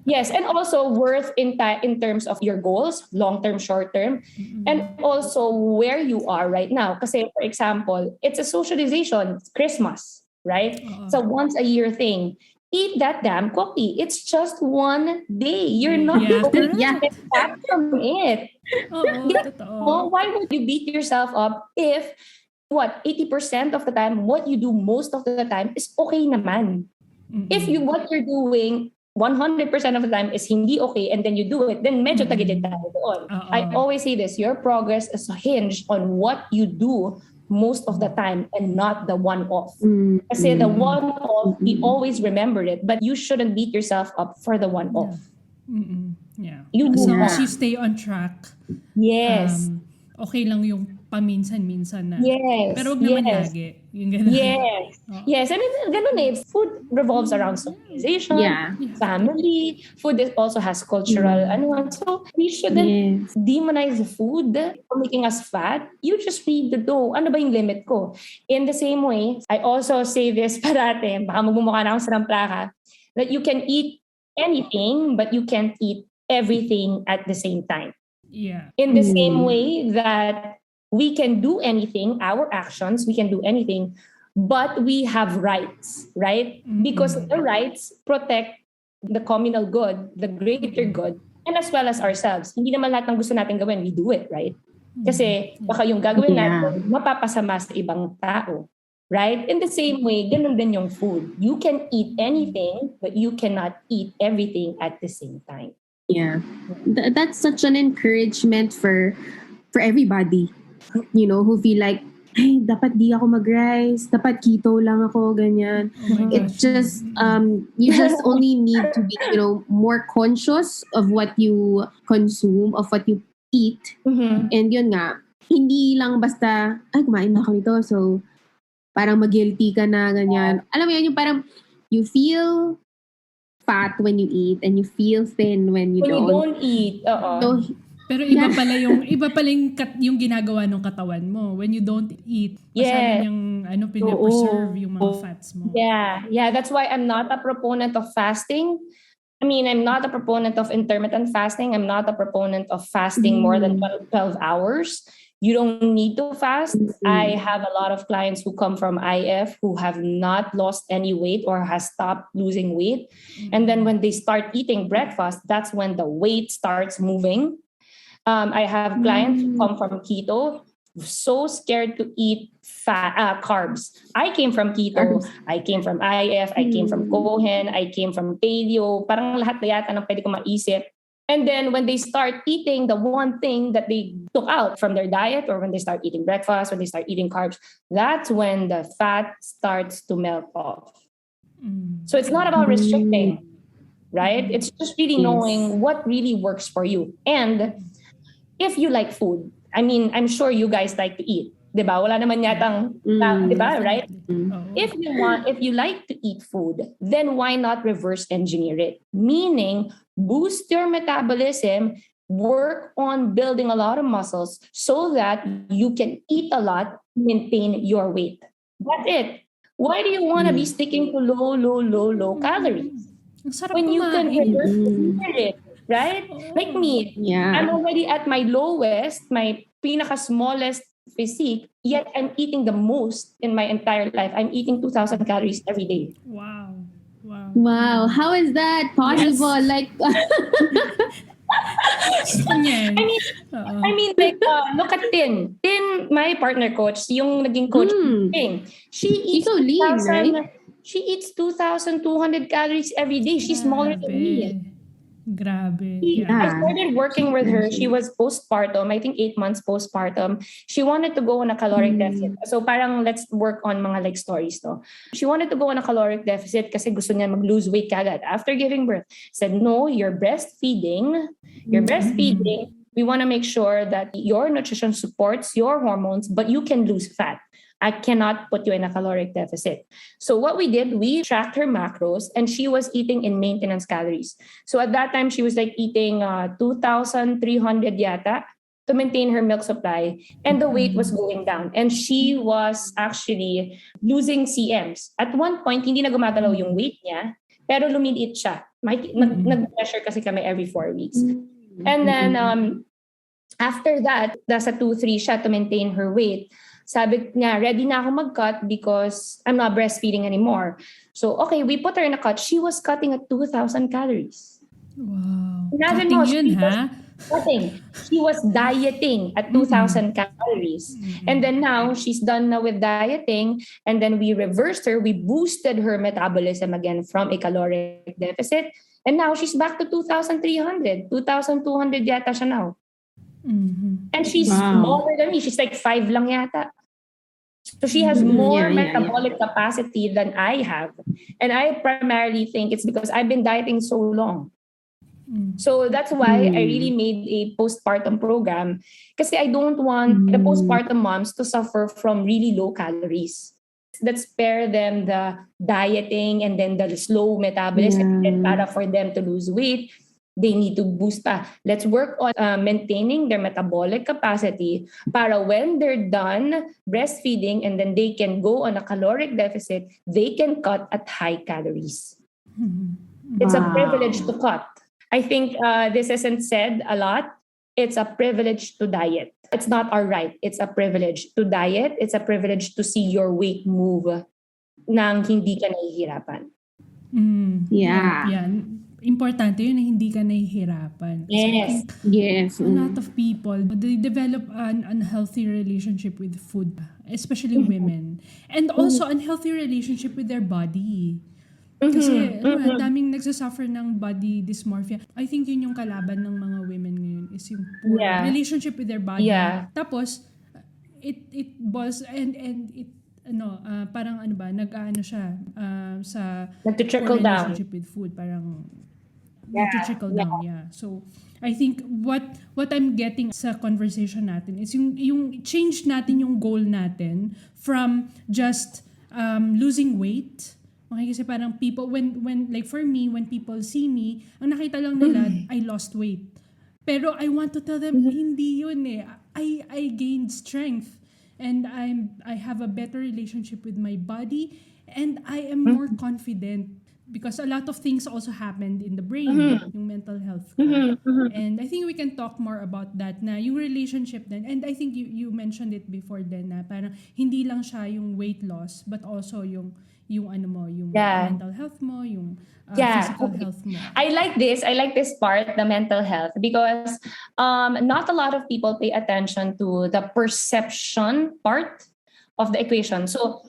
Yes, and also worth in terms of your goals, long-term, short-term, and also where you are right now. Kasi, for example, it's a socialization, it's Christmas, right? It's a once-a-year thing. Eat that damn cookie. It's just one day. You're not going to get back from it. Why would you beat yourself up if 80% of the time, what you do most of the time is okay naman. If what you're doing 100% of the time is hindi okay and then you do it, then medyo tagilid tayo doon. I always say this, your progress is hinged on what you do most of the time and not the one-off. Kasi the one-off, we always remember it, but you shouldn't beat yourself up for the one-off. As long as you stay on track. Yes. Okay lang yung paminsan-minsan na. Yes. Pero wag naman lagi. Yung ganun. Yes. Yes. And ganun food revolves around socialization, family. Food also has cultural, so we shouldn't demonize the food for making us fat. You just need to know, ano ba yung limit ko? In the same way, I also say this parate, baka magmumukha na akong saramplaka, that you can eat anything, but you can't eat everything at the same time. Yeah. In the same way that we can do anything, our actions, we can do anything, but we have rights, right? Because the rights protect the communal good, the greater good, and as well as ourselves. Hindi naman lahat ng gusto natin gawin, we do it, right? Kasi baka yung gagawin natin, mapapasama sa ibang tao, right? In the same way, ganun din yung food. You can eat anything, but you cannot eat everything at the same time. Yeah. That's such an encouragement for everybody, who feel like, hey, dapat di ako mag-rice, dapat keto lang ako, ganyan. It just, you just only need to be, more conscious of what you consume, of what you eat. And yun nga, hindi lang basta, ay, kumain na ako nito, so parang mag-guilty ka na, ganyan. Alam mo yun, yung parang, you feel fat when you eat and you feel thin when you don't eat. So, pero iba pala yung ginagawa ng katawan mo when you don't eat. Masyado niyang pinapreserve yung mga fats mo. Yeah, that's why I'm not a proponent of fasting. I mean, I'm not a proponent of intermittent fasting. I'm not a proponent of fasting more than 12 hours. You don't need to fast. I have a lot of clients who come from IF who have not lost any weight or has stopped losing weight. And then when they start eating breakfast, that's when the weight starts moving. I have clients who come from keto, so scared to eat carbs. I came from keto, Carbs. I came from IF, I came from Cohen, I came from paleo, parang lahat na yata ng pwede ko maisip. And then when they start eating the one thing that they took out from their diet, or when they start eating breakfast, when they start eating carbs, that's when the fat starts to melt off. So it's not about restricting, right? It's just really knowing what really works for you. And if you like food, I mean, I'm sure you guys like to eat. Diba? Wala naman yatang, diba, right? If you like to eat food, then why not reverse engineer it? Meaning, boost your metabolism, work on building a lot of muscles so that you can eat a lot, maintain your weight. That's it. Why do you want to be sticking to low calories? Ang sarap When you can kumain. reverse engineer it, right? Like me, I'm already at my lowest, my pinaka-smallest physique, yet I'm eating the most in my entire life. I'm eating 2,000 calories every day. Wow. Wow, how is that possible? Like, Ganyan. I mean, like, look at Tin. Tin, my partner coach, yung naging coach, Ching. She eats so lean, 2,000 right? She eats 2,200 calories every day. She's smaller than me. Grabe. I started working with her. She was postpartum, I think 8 months postpartum. She wanted to go on a caloric deficit. So parang let's work on mga like stories to. She wanted to go on a caloric deficit kasi gusto niya mag-lose weight kagad after giving birth. Said, no, you're breastfeeding. You're breastfeeding. We want to make sure that your nutrition supports your hormones, but you can lose fat. I cannot put you in a caloric deficit. So what we did, we tracked her macros and she was eating in maintenance calories. So at that time, she was like eating 2,300 yata to maintain her milk supply. And the weight was going down. And she was actually losing CMs. At one point, hindi na gumagalaw yung weight niya, pero lumiliit siya. Nag-pressure kasi kami every 4 weeks. And then after that, nasa 2,300 siya to maintain her weight. Sabi niya, ready na ako mag-cut because I'm not breastfeeding anymore. So, okay, we put her in a cut. She was cutting at 2,000 calories. Wow. Imagine Cutting mo, yun, ha? Cutting. She was dieting at 2,000 calories. And then now, she's done now with dieting. And then we reversed her. We boosted her metabolism again from a caloric deficit. And now, she's back to 2,300. 2,200 yata siya now. And she's smaller than me. She's like 5 lang yata. So she has more metabolic capacity than I have. And I primarily think it's because I've been dieting so long. So that's why I really made a postpartum program. Kasi I don't want the postpartum moms to suffer from really low calories. Let's spare them the dieting and then the slow metabolism. And para for them to lose weight, they need to boost pa. Let's work on maintaining their metabolic capacity para when they're done breastfeeding and then they can go on a caloric deficit, they can cut at high calories. It's a privilege to cut. I think this isn't said a lot. It's a privilege to diet. It's not our right. It's a privilege to diet. It's a privilege to see your weight move nang hindi ka nahihirapan. Importante yun na hindi ka nahihirapan. Yes. A lot of people, they develop an unhealthy relationship with food, especially women. And also unhealthy relationship with their body. Kasi daming nagsasuffer ng body dysmorphia. I think yun yung kalaban ng mga women ngayon is yung poor relationship with their body. Tapos, it boils and it parang nag-aano siya sa trickle down relationship with food, parang trickle down. So I think what I'm getting sa conversation natin is yung change natin yung goal natin from just losing weight. Okay, kasi parang people when like for me, when people see me, ang nakita lang nila I lost weight. Pero I want to tell them hindi yun eh. I gained strength. And I have a better relationship with my body, and I am more confident because a lot of things also happened in the brain, yung mental health ko. And I think we can talk more about that na yung relationship din. And I think you mentioned it before din na parang hindi lang siya yung weight loss but also yung ano mo, yung mental health mo, yung physical health mo. I like this part, the mental health, because not a lot of people pay attention to the perception part of the equation. So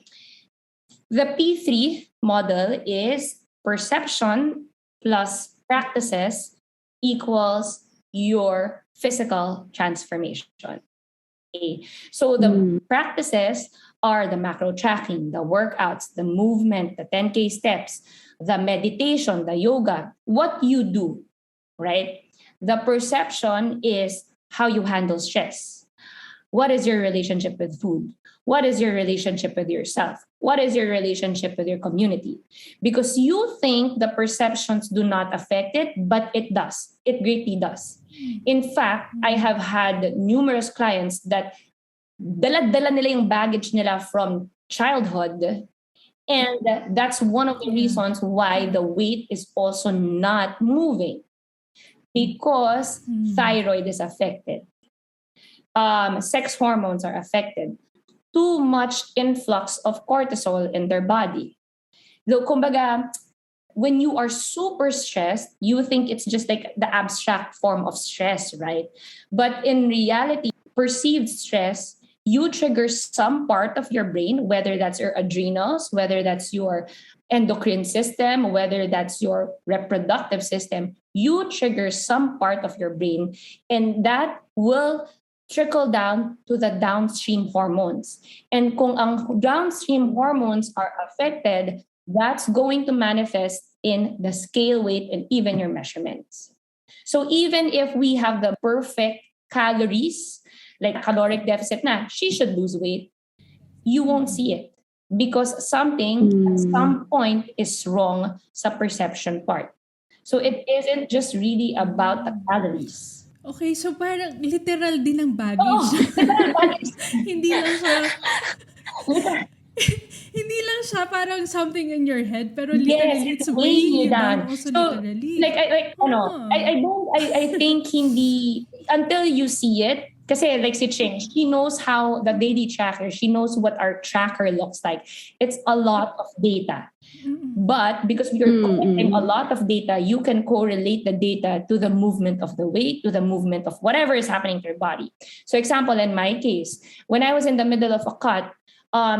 the P3 model is perception plus practices equals your physical transformation. Okay. So the practices are the macro tracking, the workouts, the movement, the 10K steps, the meditation, the yoga, what you do, right? The perception is how you handle stress. What is your relationship with food? What is your relationship with yourself? What is your relationship with your community? Because you think the perceptions do not affect it, but it does. It greatly does. In fact, I have had numerous clients that dala-dala nila yung baggage nila from childhood. And that's one of the reasons why the weight is also not moving. Because thyroid is affected. Sex hormones are affected. Too much influx of cortisol in their body. So, kumbaga, when you are super stressed, you think it's just like the abstract form of stress, right? But in reality, perceived stress, you trigger some part of your brain, whether that's your adrenals, whether that's your endocrine system, whether that's your reproductive system, you trigger some part of your brain, and that will trickle down to the downstream hormones. And kung ang downstream hormones are affected, that's going to manifest in the scale weight and even your measurements. So even if we have the perfect calories, like caloric deficit na, she should lose weight, you won't see it because something at some point is wrong sa perception part. So it isn't just really about the calories. Okay, so parang literal din ang baggage. Oh, literal baggage. Hindi lang siya hindi lang siya parang something in your head, pero literally Yes, it's weighing you down down. also So, literally. I think hindi, until you see it, kasi like si Ching, she knows how the daily tracker, she knows what our tracker looks like. It's a lot of data. But because we are collecting a lot of data, you can correlate the data to the movement of the weight, to the movement of whatever is happening to your body. So example, in my case, when I was in the middle of a cut,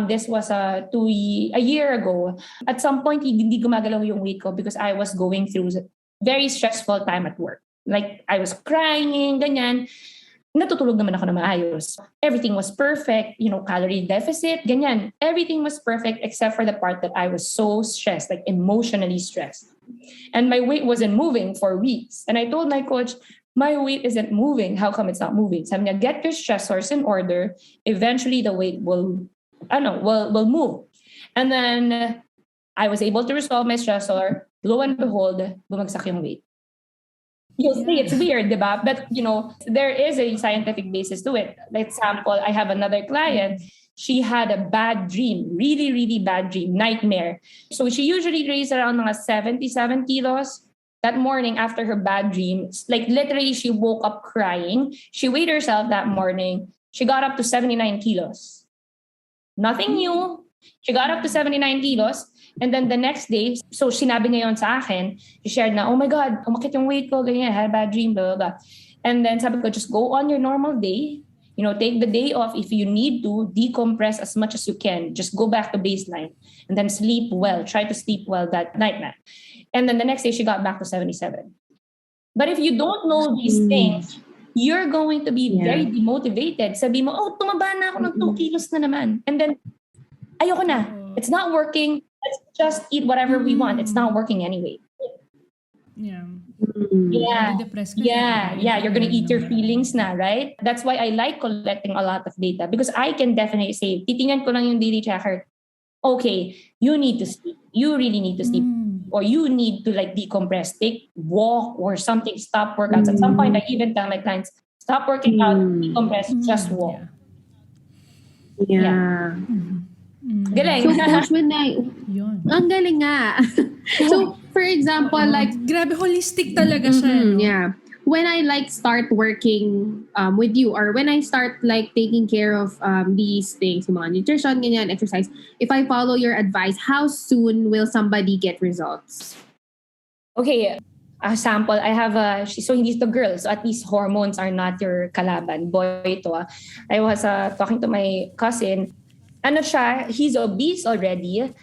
this was a year ago. At some point, hindi gumagalaw yung weight ko because I was going through a very stressful time at work. Like, I was crying, ganyan. Natutulog naman ako na maayos. Everything was perfect, calorie deficit, ganyan. Everything was perfect except for the part that I was so stressed, like emotionally stressed. And my weight wasn't moving for weeks. And I told my coach, my weight isn't moving. How come it's not moving? Sabi niya, get your stressors in order. Eventually, the weight will move. And then I was able to resolve my stressor. Lo and behold, bumagsak yung weight. You'll say it's weird, diba? But, there is a scientific basis to it. Like example, I have another client. She had a bad dream, really, really bad dream, nightmare. So she usually weighs around mga 77 kilos. That morning after her bad dream, like literally she woke up crying. She weighed herself that morning. She got up to 79 kilos. Nothing new. She got up to 79 kilos. And then the next day, so sinabi niya yun sa akin, she shared na, oh my God, umakit yung weight ko, ganyan, I had a bad dream, blah, blah, blah. And then sabi ko, just go on your normal day, take the day off. If you need to, decompress as much as you can. Just go back to baseline and then sleep well. Try to sleep well that night na. And then the next day, she got back to 77. But if you don't know these things, you're going to be very demotivated. Sabi mo, oh, tumaba na ako ng 2 kilos na naman. And then, ayoko na. It's not working. Let's just eat whatever we want. It's not working anyway. Yeah. You're gonna eat your feelings na, right? That's why I like collecting a lot of data because I can definitely say, titingnan ko lang yung daily tracker. Okay, you need to sleep. You really need to sleep. Or you need to decompress, take walk or something, stop workouts. At some point, I even tell my clients, stop working out, decompress, just walk. Yeah. Galing. So, Coach, ang galing nga. So, for example, like, Grabe, holistic talaga siya, no? yeah. When I like start working with you, or when I start like taking care of these things, yung mga nutrition, ganyan, exercise, if I follow your advice, how soon will somebody get results? Okay, a sample. I have so hindi to girls. So at least hormones are not your kalaban. Boy to. I was talking to my cousin. Ano siya, he's obese already.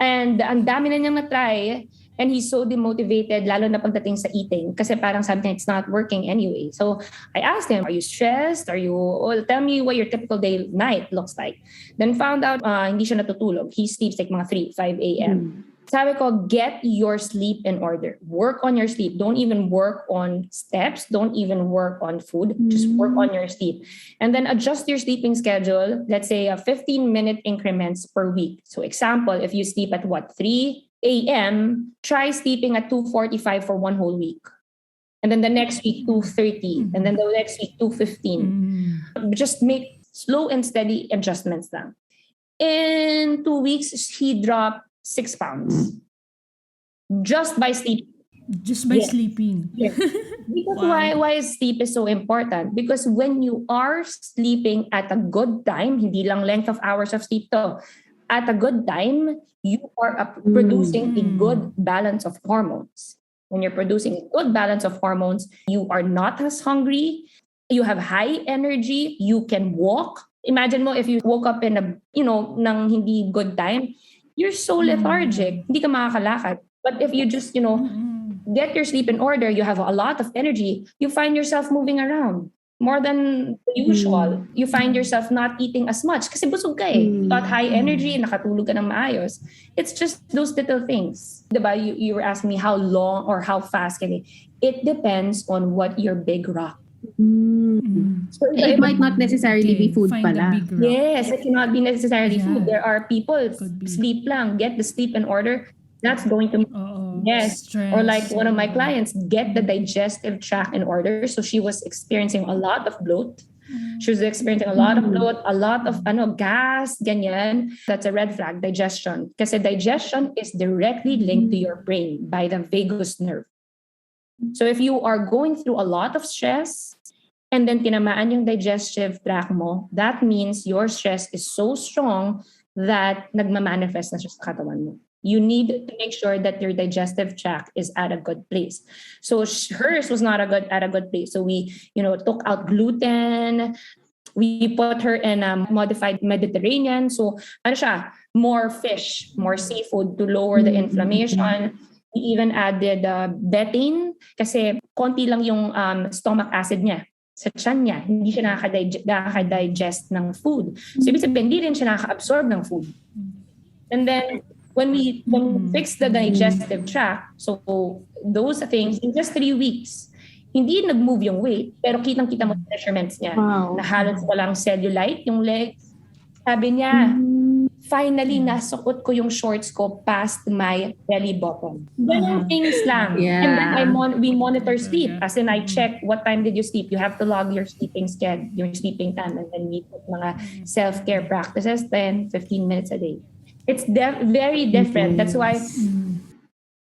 And ang dami na niyang na-try. And he's so demotivated, lalo na pagdating sa eating. Kasi parang something it's not working anyway. So I asked him, are you stressed? Tell me what your typical day night looks like. Then found out hindi siya natutulog. He sleeps like mga 3, 5 a.m. Sabi ko, get your sleep in order. Work on your sleep. Don't even work on steps. Don't even work on food. Just work on your sleep. And then adjust your sleeping schedule. Let's say 15-minute increments per week. So example, if you sleep at 3 a.m., try sleeping at 2:45 for one whole week. And then the next week, 2:30. And then the next week, 2:15. Just make slow and steady adjustments lang. In 2 weeks, he dropped 6 pounds just by sleeping. Just by sleeping. Yes. Because why sleep is so important? Because when you are sleeping at a good time, hindi lang length of hours of sleep to, at a good time, you are producing a good balance of hormones. When you're producing a good balance of hormones, you are not as hungry, you have high energy, you can walk. Imagine mo if you woke up in nang hindi good time, you're so lethargic, hindi ka makakalakad. But if you just, get your sleep in order, you have a lot of energy, you find yourself moving around more than usual. You find yourself not eating as much kasi busog ka eh. You got high energy, nakatulog ka ng maayos. It's just those little things. Diba? You were asking me how long or how fast can it? It depends on what your big rock. So it might not necessarily be food Find pala. the big rock. Yes, it cannot be necessarily Yeah. food. There are people Could be. sleep lang, get the sleep in order. That's going to yes. Stress. Or like one of my clients, get the digestive tract in order. So she was experiencing a lot of bloat. She was experiencing a lot of bloat, a lot of gas, ganyan. That's a red flag, digestion. Kasi digestion is directly linked to your brain by the vagus nerve. So if you are going through a lot of stress and then tinamaan yung digestive tract mo, that means your stress is so strong that nagmamanifest na siya sa katawan mo. You need to make sure that your digestive tract is at a good place. So hers was not at a good place. So we, took out gluten. We put her in a modified Mediterranean. So ano siya, more fish, more seafood to lower the inflammation. We even added betaine kasi konti lang yung stomach acid niya sa tiyan niya. Hindi siya nakaka-digest ng food. So ibig sabihin, hindi rin siya nakaka-absorb ng food. And then when we fix the digestive tract, so those things, in just 3 weeks, hindi nag-move yung weight, pero kitang-kita mo measurements niya. Wow. Na halos walang cellulite yung legs. Sabi niya, finally, nasuot ko yung shorts ko past my belly button. Ganun things lang. Yeah. And then we monitor sleep. As in, I check what time did you sleep. You have to log your sleeping schedule, your sleeping time. And then we put mga self-care practices, 10, 15 minutes a day. It's very different. That's why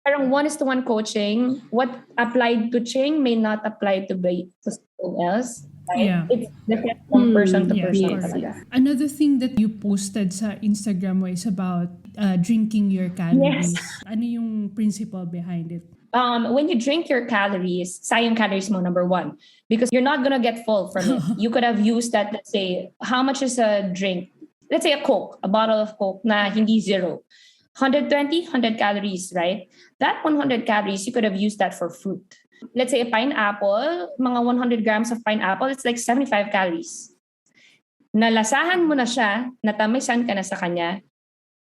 parang 1:1 coaching, what applied to Ching may not apply to someone else. Right? Yeah. It's different from person to person. Of course. Talaga. Another thing that you posted sa Instagram is about drinking your calories. Yes. Ano yung principle behind it? When you drink your calories, sayang calories mo, number 1, because you're not gonna get full from it. You could have used that, let's say, how much is a drink? Let's say a Coke, a bottle of Coke na hindi 0. 100 calories, right? That 100 calories, you could have used that for fruit. Let's say a pineapple, mga 100 grams of pineapple, it's like 75 calories. Nalasahan mo na siya, natamisan ka na sa kanya,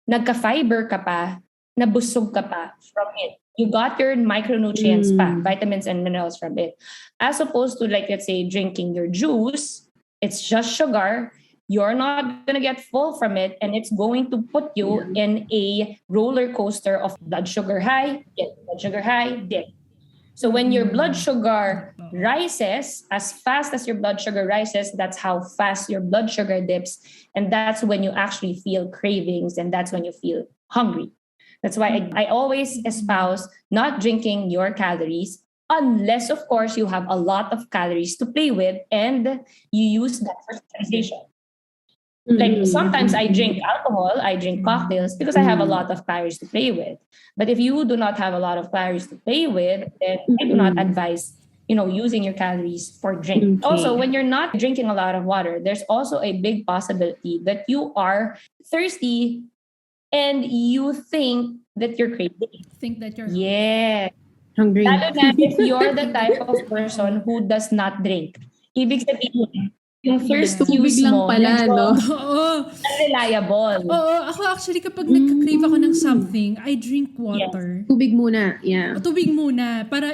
nagka-fiber ka pa, nabusog ka pa from it. You got your micronutrients pa, vitamins and minerals from it. As opposed to like, let's say, drinking your juice, it's just sugar. You're not going to get full from it, and it's going to put you in a roller coaster of blood sugar high, dip, blood sugar high, dip. So when your blood sugar rises, as fast as your blood sugar rises, that's how fast your blood sugar dips. And that's when you actually feel cravings, and that's when you feel hungry. That's why I always espouse not drinking your calories unless, of course, you have a lot of calories to play with and you use that for socialization. Like sometimes I drink alcohol, I drink cocktails because I have a lot of calories to play with. But if you do not have a lot of calories to play with, then I do not advise, using your calories for drink. Okay. Also, when you're not drinking a lot of water, there's also a big possibility that you are thirsty and you think that you're craving. Think that you're Yeah. Hungry. Lalo na if you're the type of person who does not drink. Ibig sabihin, yung first Tubig use lang mo, pala, medyo no? Oo. unreliable. Oo, ako actually kapag nagka-crave ako ng something, I drink water. Tubig muna. Yeah. O tubig muna para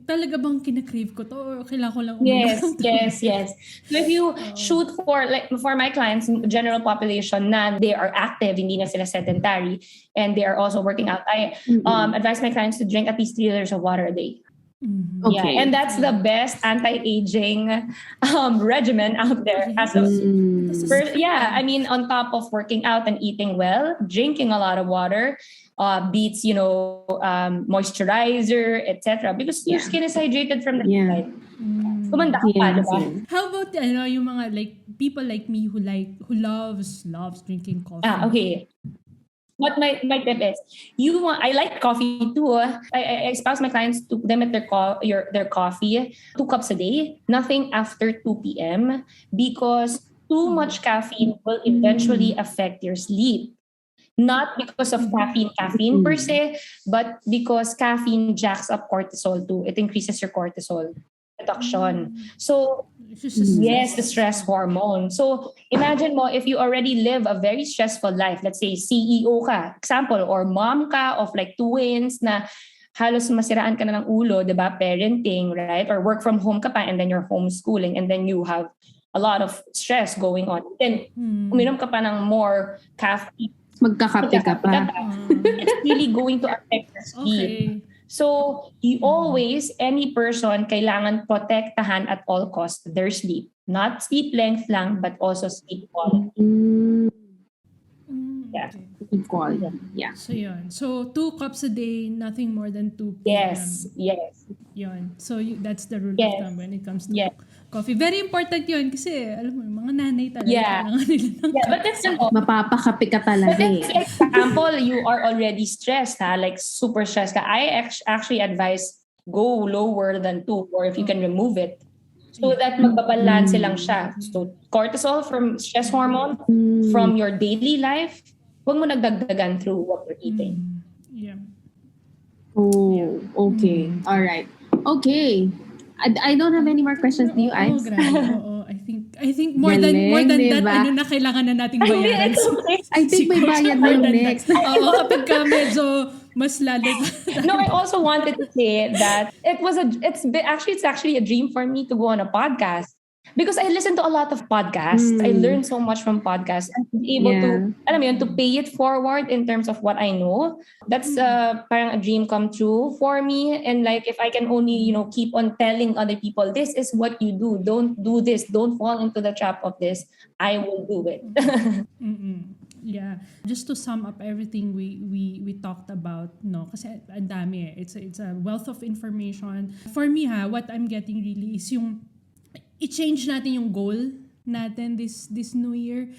talaga bang kinakrave ko to or kailangan ko lang Yes, uminom? yes. So if you shoot for my clients, general population na they are active, hindi na sila sedentary, and they are also working out, I advise my clients to drink at least 3 liters of water a day. Okay. Yeah, and that's the best anti-aging regimen out there. As of, I mean, on top of working out and eating well, drinking a lot of water beats, moisturizer, etc. Because your skin is hydrated from the inside. Kumanda ka pa, diba? How about yung mga like people like me who loves drinking coffee? Okay. What my tip is, I like coffee too. I espouse my clients to limit their coffee 2 cups a day, nothing after 2 p.m. because too much caffeine will eventually affect your sleep. Not because of caffeine per se, but because caffeine jacks up cortisol too. It increases your cortisol production. So yes, the stress hormone. So imagine mo if you already live a very stressful life, let's say CEO ka, example, or mom ka of like twins na halos masiraan ka na ng ulo, diba? Parenting, right? Or work from home ka pa and then you're homeschooling and then you have a lot of stress going on. Then uminom ka pa ng more caffeine. Magkakape ka pa. It's really going to affect your sleep. Okay. So, any person kailangan protektahan at all costs their sleep. Not sleep length lang, but also sleep quality. Yeah. Sleep quality. Yeah. So, yun. So, 2 cups a day, nothing more than 2 p.m. Yes. Yun. So, that's the rule of thumb when it comes to coffee. Very important yun kasi, alam mo, yung mga nanay talaga kailangan nila ng but that's mapapakape ka talaga eh. But example, you are already stressed, like super stressed. I actually advise go lower than 2 or if you can remove it so that magbabalance lang siya. So cortisol from stress hormone from your daily life, huwag mo nagdagdagan through what you're eating. Yeah. Oh, okay. All right. Okay. I don't have any more questions. Do you, Ives? Oo, I think more than that, diba? na kailangan na nating bayaran. I think may bayad na yung next. Oo, kapag ka medyo mas lalo. No, I also wanted to say that it's actually a dream for me to go on a podcast. Because I listen to a lot of podcasts. I learn so much from podcasts. And to be able to pay it forward in terms of what I know. That's parang a dream come true for me. And like, if I can only, keep on telling other people, this is what you do. Don't do this. Don't fall into the trap of this. I will do it. Yeah. Just to sum up everything we talked about, no? Kasi ang dami eh. It's a wealth of information. For me what I'm getting really is yung i-change natin yung goal natin this new year.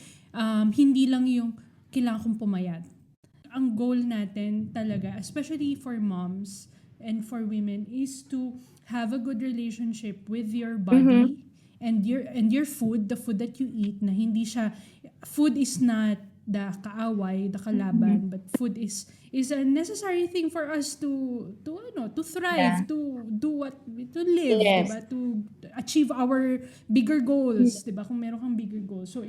Hindi lang yung kailangan kong pumayat. Ang goal natin talaga, especially for moms and for women, is to have a good relationship with your body and your food, the food that you eat, na hindi siya, food is not the kaaway, the kalaban, but food is a necessary thing for us to thrive, to do to live, diba? To achieve our bigger goals, diba? Kung meron kang bigger goals. So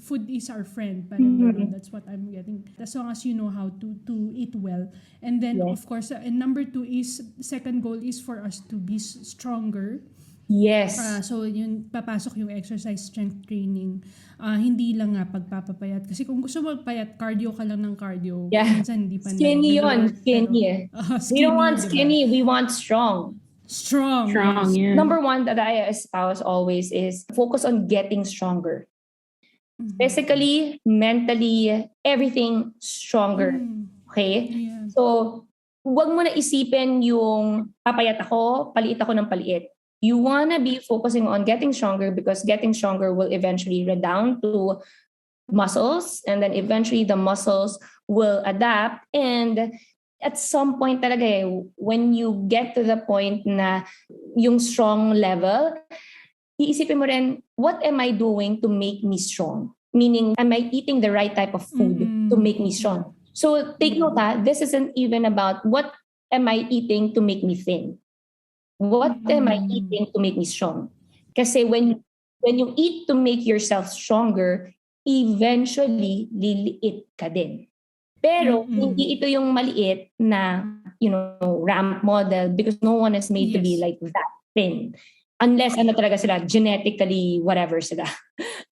food is our friend, parang that's what I'm getting. As long as you know how to eat well. And then of course, and number 2 is, second goal is for us to be stronger. Yes. So yun, papasok yung exercise, strength training. Hindi lang nga pagpapapayat. Kasi kung gusto mo magpayat, cardio ka lang ng cardio. Minsan hindi pa skinny yun. Skinny. We don't want skinny. We want strong. Strong, yeah. Number 1 that I espouse always is focus on getting stronger. Physically, mentally, everything stronger. Okay? Yeah. So, huwag mo na isipin yung papayat ako, paliit ako ng paliit. You wanna be focusing on getting stronger because getting stronger will eventually redound to muscles, and then eventually the muscles will adapt, and at some point talaga when you get to the point na yung strong level, iisipin mo rin, what am I doing to make me strong? Meaning, am I eating the right type of food to make me strong? So take note this isn't even about what am I eating to make me thin. What am I eating to make me strong? Kasi when you eat to make yourself stronger, eventually liliit ka din. Pero hindi ito yung maliit na, ramp model because no one is made to be like that thin. Unless talaga sila, genetically, whatever sila.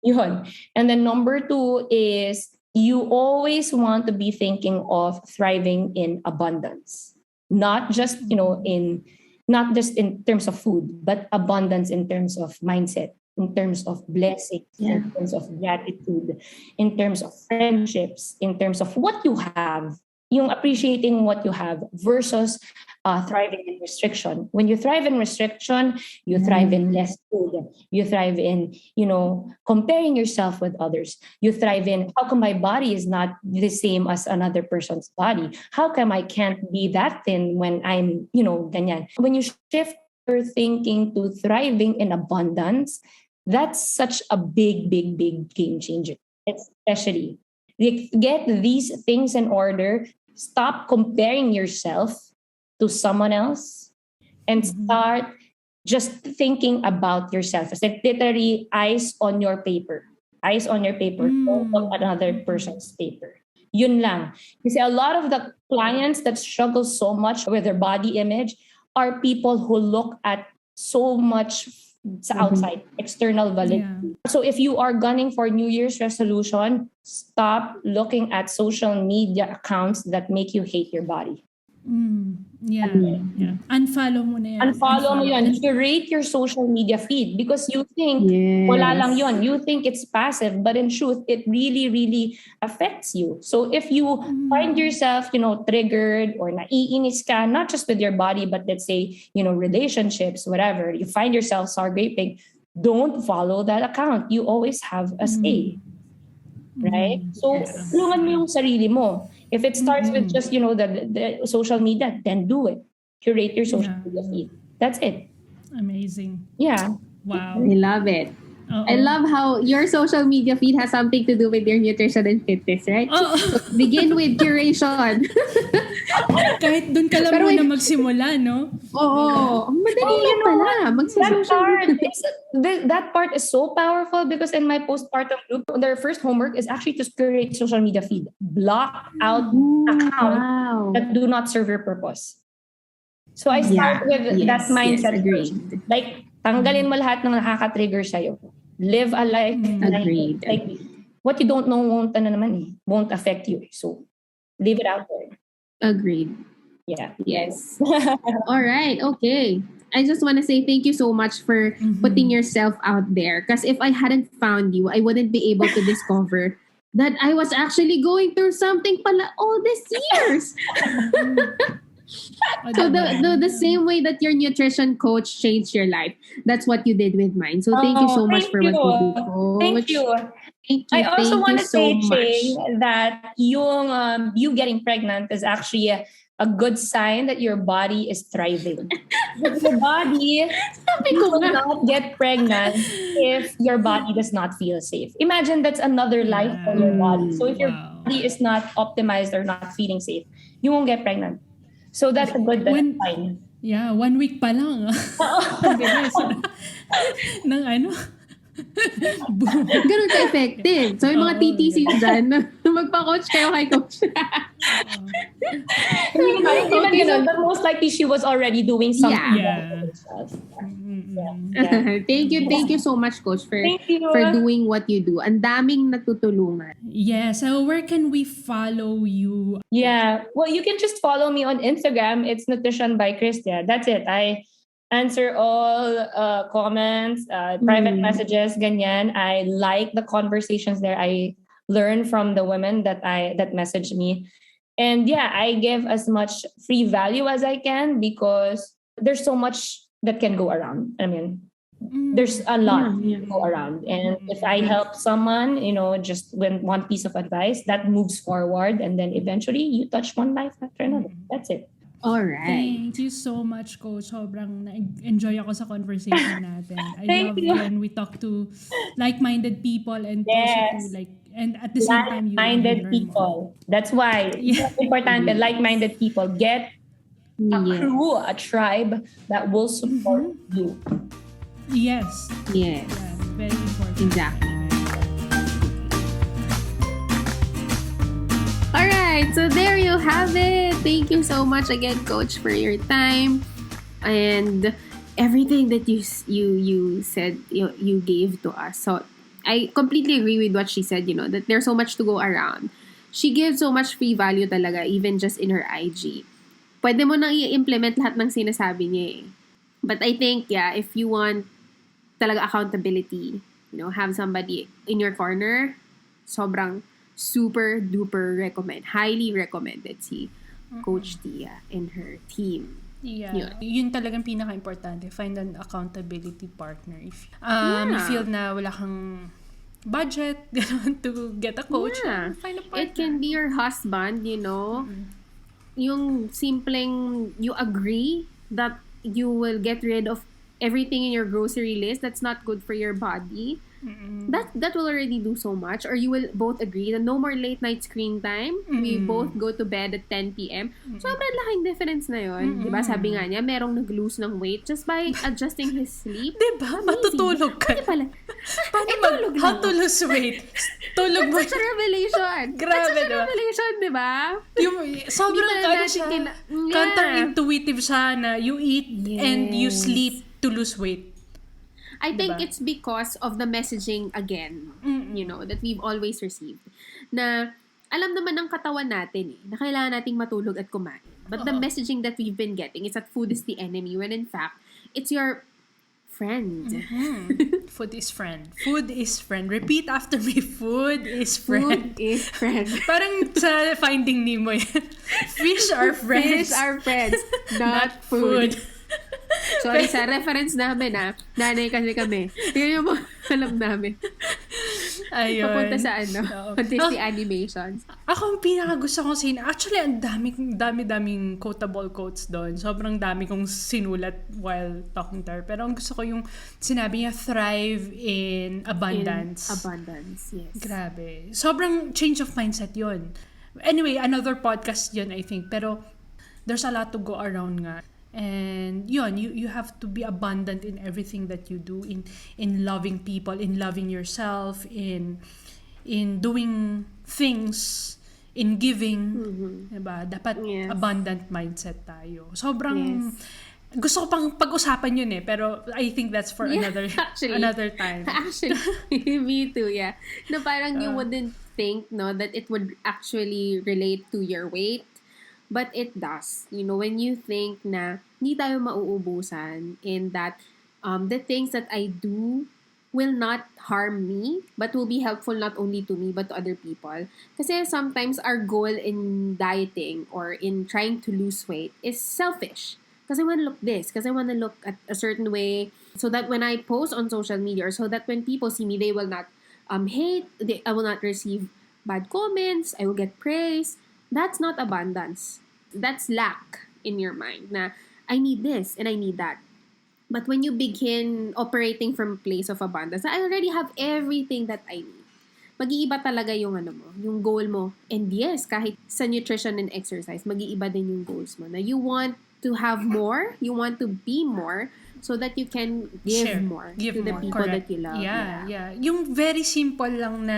Yun. And then number 2 is you always want to be thinking of thriving in abundance. Not just, not just in terms of food, but abundance in terms of mindset, in terms of blessings, in terms of gratitude, in terms of friendships, in terms of what you have, yung appreciating what you have versus thriving in restriction. When you thrive in restriction, you thrive in less food. You thrive in, comparing yourself with others. You thrive in, how come my body is not the same as another person's body? How come I can't be that thin when I'm, ganyan? When you shift your thinking to thriving in abundance, that's such a big, big, big game changer. Especially, get these things in order. Stop comparing yourself to someone else and start just thinking about yourself. It's like literally eyes on your paper. Eyes on your paper, don't on another person's paper. Yun lang. Kasi a lot of the clients that struggle so much with their body image are people who look at so much outside, external validity. So if you are gunning for New Year's resolution, stop looking at social media accounts that make you hate your body. Yeah. Unfollow mo na yan. Unfollow mo yun. Curate your social media feed because you think wala lang yun. You think it's passive, but in truth, it really, really affects you. So if you find yourself, triggered or naiinis ka, not just with your body, but let's say, relationships, whatever, you find yourself sour graping, don't follow that account. You always have a say. Right? So, tulungan mo yung sarili mo. If it starts with just, the social media, then do it. Curate your social media feed. That's it. Amazing. Yeah. Wow. I love it. I love how your social media feed has something to do with your nutrition and fitness, right? So begin with curation. Kahit dun ka lang muna magsimula, no? Oo. Madali lang pala. That part is so powerful because in my postpartum group, their first homework is actually to curate social media feed. Block out accounts that do not serve your purpose. So I start with that mindset first. Like, tanggalin mo lahat ng nakaka-trigger sa'yo. Live a life like what you don't know won't affect you. So leave it out there. Agreed. Yeah. Yes. All right. Okay. I just want to say thank you so much for putting yourself out there. Because if I hadn't found you, I wouldn't be able to discover that I was actually going through something pala all these years. So the same way that your nutrition coach changed your life, that's what you did with mine. So thank you so much for what you do, coach. Thank you. I also want to say, Ching, that you getting pregnant is actually a good sign that your body is thriving. But your body will not get pregnant if your body does not feel safe. Imagine that's another life for your body. So if your body is not optimized or not feeling safe, you won't get pregnant. So that's a good sign. Yeah, 1 week pa lang. Ang bilis. Nang Ganun ka-effective. So, yung mga TTCs dyan, magpa-coach kayo kay coach. But most likely she was already doing something. Thank you so much, coach, for doing what you do. Ang daming natutulungan. Yeah, so where can we follow you? Yeah, well, you can just follow me on Instagram. It's Nutrition by Kristia. That's it. I answer all comments, private messages, ganyan. I like the conversations there. I learn from the women that message me. And yeah, I give as much free value as I can because there's so much that can go around. I mean, there's a lot Yeah, to go around. And if I help someone, just when one piece of advice, that moves forward. And then eventually you touch one life after another. That's it. All right. Thank you so much, Coach. Sobrang na-enjoy ako sa conversation natin. I Thank love you. when we talk to like-minded people and also to Yes. and at the same time you Like-minded learn more. people. That's why it's Yeah. important. Like-minded people. Get a Yes. crew, a tribe that will support you. Yes. Yes. Yeah, very important. Exactly. All right, so there you have it. Thank you so much again, Coach, for your time and everything that you said you gave to us. So I completely agree with what she said. That there's so much to go around. She gives so much free value talaga, even just in her IG. Pwede mo nang i-implement lahat ng sinasabi niya eh. But I think, yeah, if you want talaga accountability, have somebody in your corner, sobrang super duper recommend. Highly recommended si Coach Tia and her team. Yeah. Yun talagang pinaka-importante. Find an accountability partner. If you feel na wala kang budget to get a coach, Yeah. find a partner. It can be your husband, Yung simpleng you agree that you will get rid of everything in your grocery list that's not good for your body. That will already do so much. Or you will both agree that no more late night screen time. We both go to bed at 10 p.m. Sobrang laking difference na yun. Diba? Sabi nga niya, merong nag-lose ng weight just by adjusting his sleep. Diba? Amazing. Matutulog ka. Pwede pala. Paano how to lose weight? Tulog mo. That's such a revelation. Grabe, That's such a diba? revelation, diba? Sobrang Hindi pala natin counterintuitive siya na you eat and you sleep to lose weight. I think Diba? it's because of the messaging again, that we've always received. Na alam naman ng katawan natin na kailangan nating matulog at kumain. But the messaging that we've been getting is that food is the enemy when in fact, it's your friend. Food is friend. Food is friend. Repeat after me. Food is friend. Food is friend. Parang sa Finding Nemo yan. Fish are friends. Fish are friends, not food. Sorry sa reference namin nanay kasi kami. Yun yung mga alam namin. Ayun. Papunta sa Disney Ah. animations. Ako ang pinakagusto kong actually, ang dami-daming quotable quotes doon. Sobrang dami kong sinulat while talking to her. Pero ang gusto ko yung sinabi niya, thrive in abundance. In abundance, yes. Grabe. Sobrang change of mindset yun. Anyway, another podcast yun, I think. Pero there's a lot to go around nga. And yun, you have to be abundant in everything that you do, in loving people, in loving yourself, in doing things, in giving. Diba? Dapat abundant mindset tayo. Sobrang gusto ko pang pag-usapan yun pero I think that's for another time. Actually, me too, yeah. Na parang you wouldn't think that it would actually relate to your weight. But it does. When you think na hindi tayo mauubusan and that the things that I do will not harm me but will be helpful not only to me but to other people. Kasi sometimes our goal in dieting or in trying to lose weight is selfish. Because I want to look this. Because I want to look at a certain way so that when I post on social media or so that when people see me, they will not hate. I will not receive bad comments. I will get praise. That's not abundance. That's lack in your mind. Na, I need this and I need that. But when you begin operating from a place of abundance, I already have everything that I need. Mag-iiba talaga yung yung goal mo. And yes, kahit sa nutrition and exercise, mag-iiba din yung goals mo. Na you want to have more, you want to be more, so that you can give more to the people that you love. Yeah. Yung very simple lang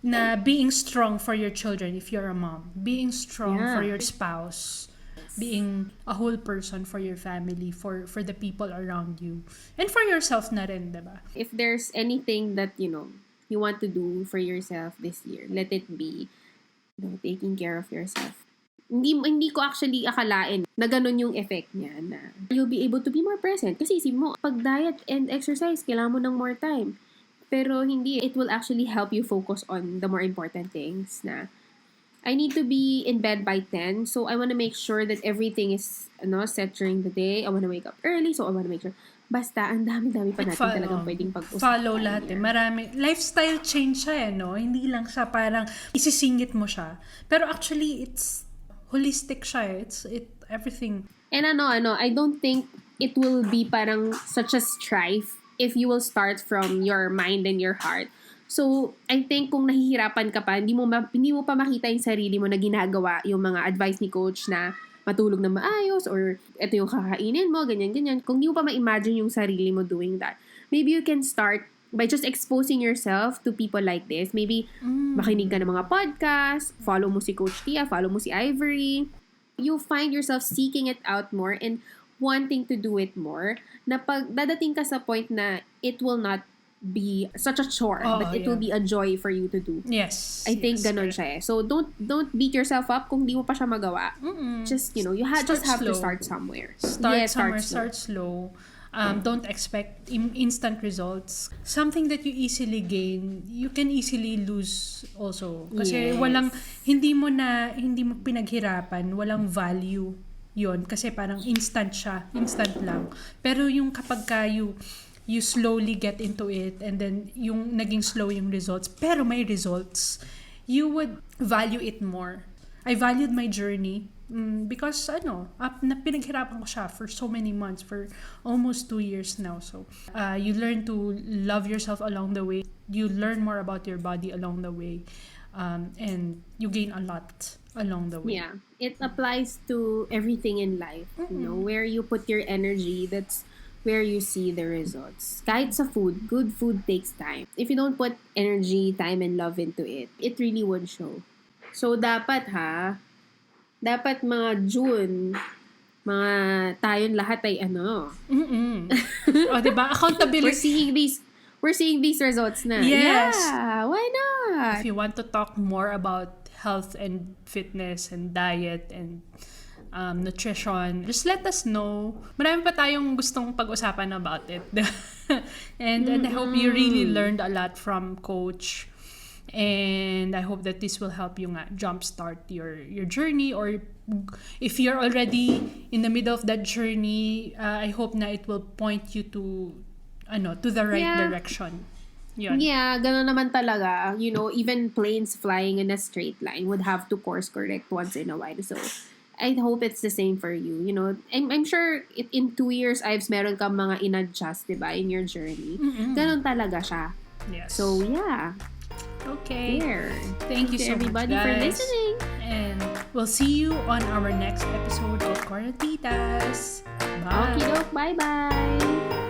na being strong for your children if you're a mom, being strong for your spouse, being a whole person for your family, for the people around you, and for yourself na rin, diba? If there's anything that you want to do for yourself this year, let it be taking care of yourself. Hindi ko actually akalain na ganun yung effect niya na you'll be able to be more present. Kasi isip mo, pag diet and exercise, kailangan mo ng more time. Pero hindi, it will actually help you focus on the more important things na I need to be in bed by 10. So, I want to make sure that everything is set during the day. I want to wake up early. So, I want to make sure. Basta, ang dami-dami pa natin talagang pwedeng pag-usapan. Follow lahat eh. Marami. Lifestyle change siya no? Hindi lang siya parang isisingit mo siya. Pero actually, it's holistic siya. It's everything. And I don't think it will be parang such a strife if you will start from your mind and your heart. So, I think kung nahihirapan ka pa, hindi mo pa makita yung sarili mo na ginagawa yung mga advice ni coach na matulog na maayos or ito yung kakainin mo, ganyan-ganyan. Kung hindi mo pa ma-imagine yung sarili mo doing that, maybe you can start by just exposing yourself to people like this. Maybe makinig ka ng mga podcast, follow mo si Coach Tia, follow mo si Ivory. You'll find yourself seeking it out more and wanting to do it more, na pag dadating ka sa point na it will not be such a chore, but it will be a joy for you to do. Yes. I think ganon siya eh. So, don't beat yourself up kung di mo pa siya magawa. Just, you just have to start somewhere. Start slow. Don't expect instant results. Something that you easily gain, you can easily lose also. Kasi hindi mo pinaghirapan, walang value yon kasi parang instant lang. Pero yung kapag you slowly get into it and then yung naging slow yung results, pero may results, you would value it more. I valued my journey because na pinaghirapan ko siya for so many months, for almost 2 years now. So, you learn to love yourself along the way. You learn more about your body along the way. And you gain a lot along the way. Yeah. It applies to everything in life. Where you put your energy, that's where you see the results. Kahit sa food, good food takes time. If you don't put energy, time, and love into it, it really won't show. So, dapat mga June, mga tayong lahat ay O, diba? Accountability. We're seeing these results na. Yes. Yeah, why not? If you want to talk more about health and fitness and diet and nutrition, just let us know. Marami pa tayong gustong pag-usapan about it. and I hope you really learned a lot from Coach. And I hope that this will help you jumpstart your journey, or if you're already in the middle of that journey, I hope na it will point you to the right direction. Yun. Yeah, gano'n naman talaga. Even planes flying in a straight line would have to course correct once in a while. So, I hope it's the same for you. I'm sure in 2 years, meron kang mga in-adjust, diba, in your journey. Ganon talaga siya. Yes. So, yeah. Okay. There. Thank you so everybody much, for guys. listening. And we'll see you on our next episode of Cornetitas. Bye. Okie doke. Bye-bye.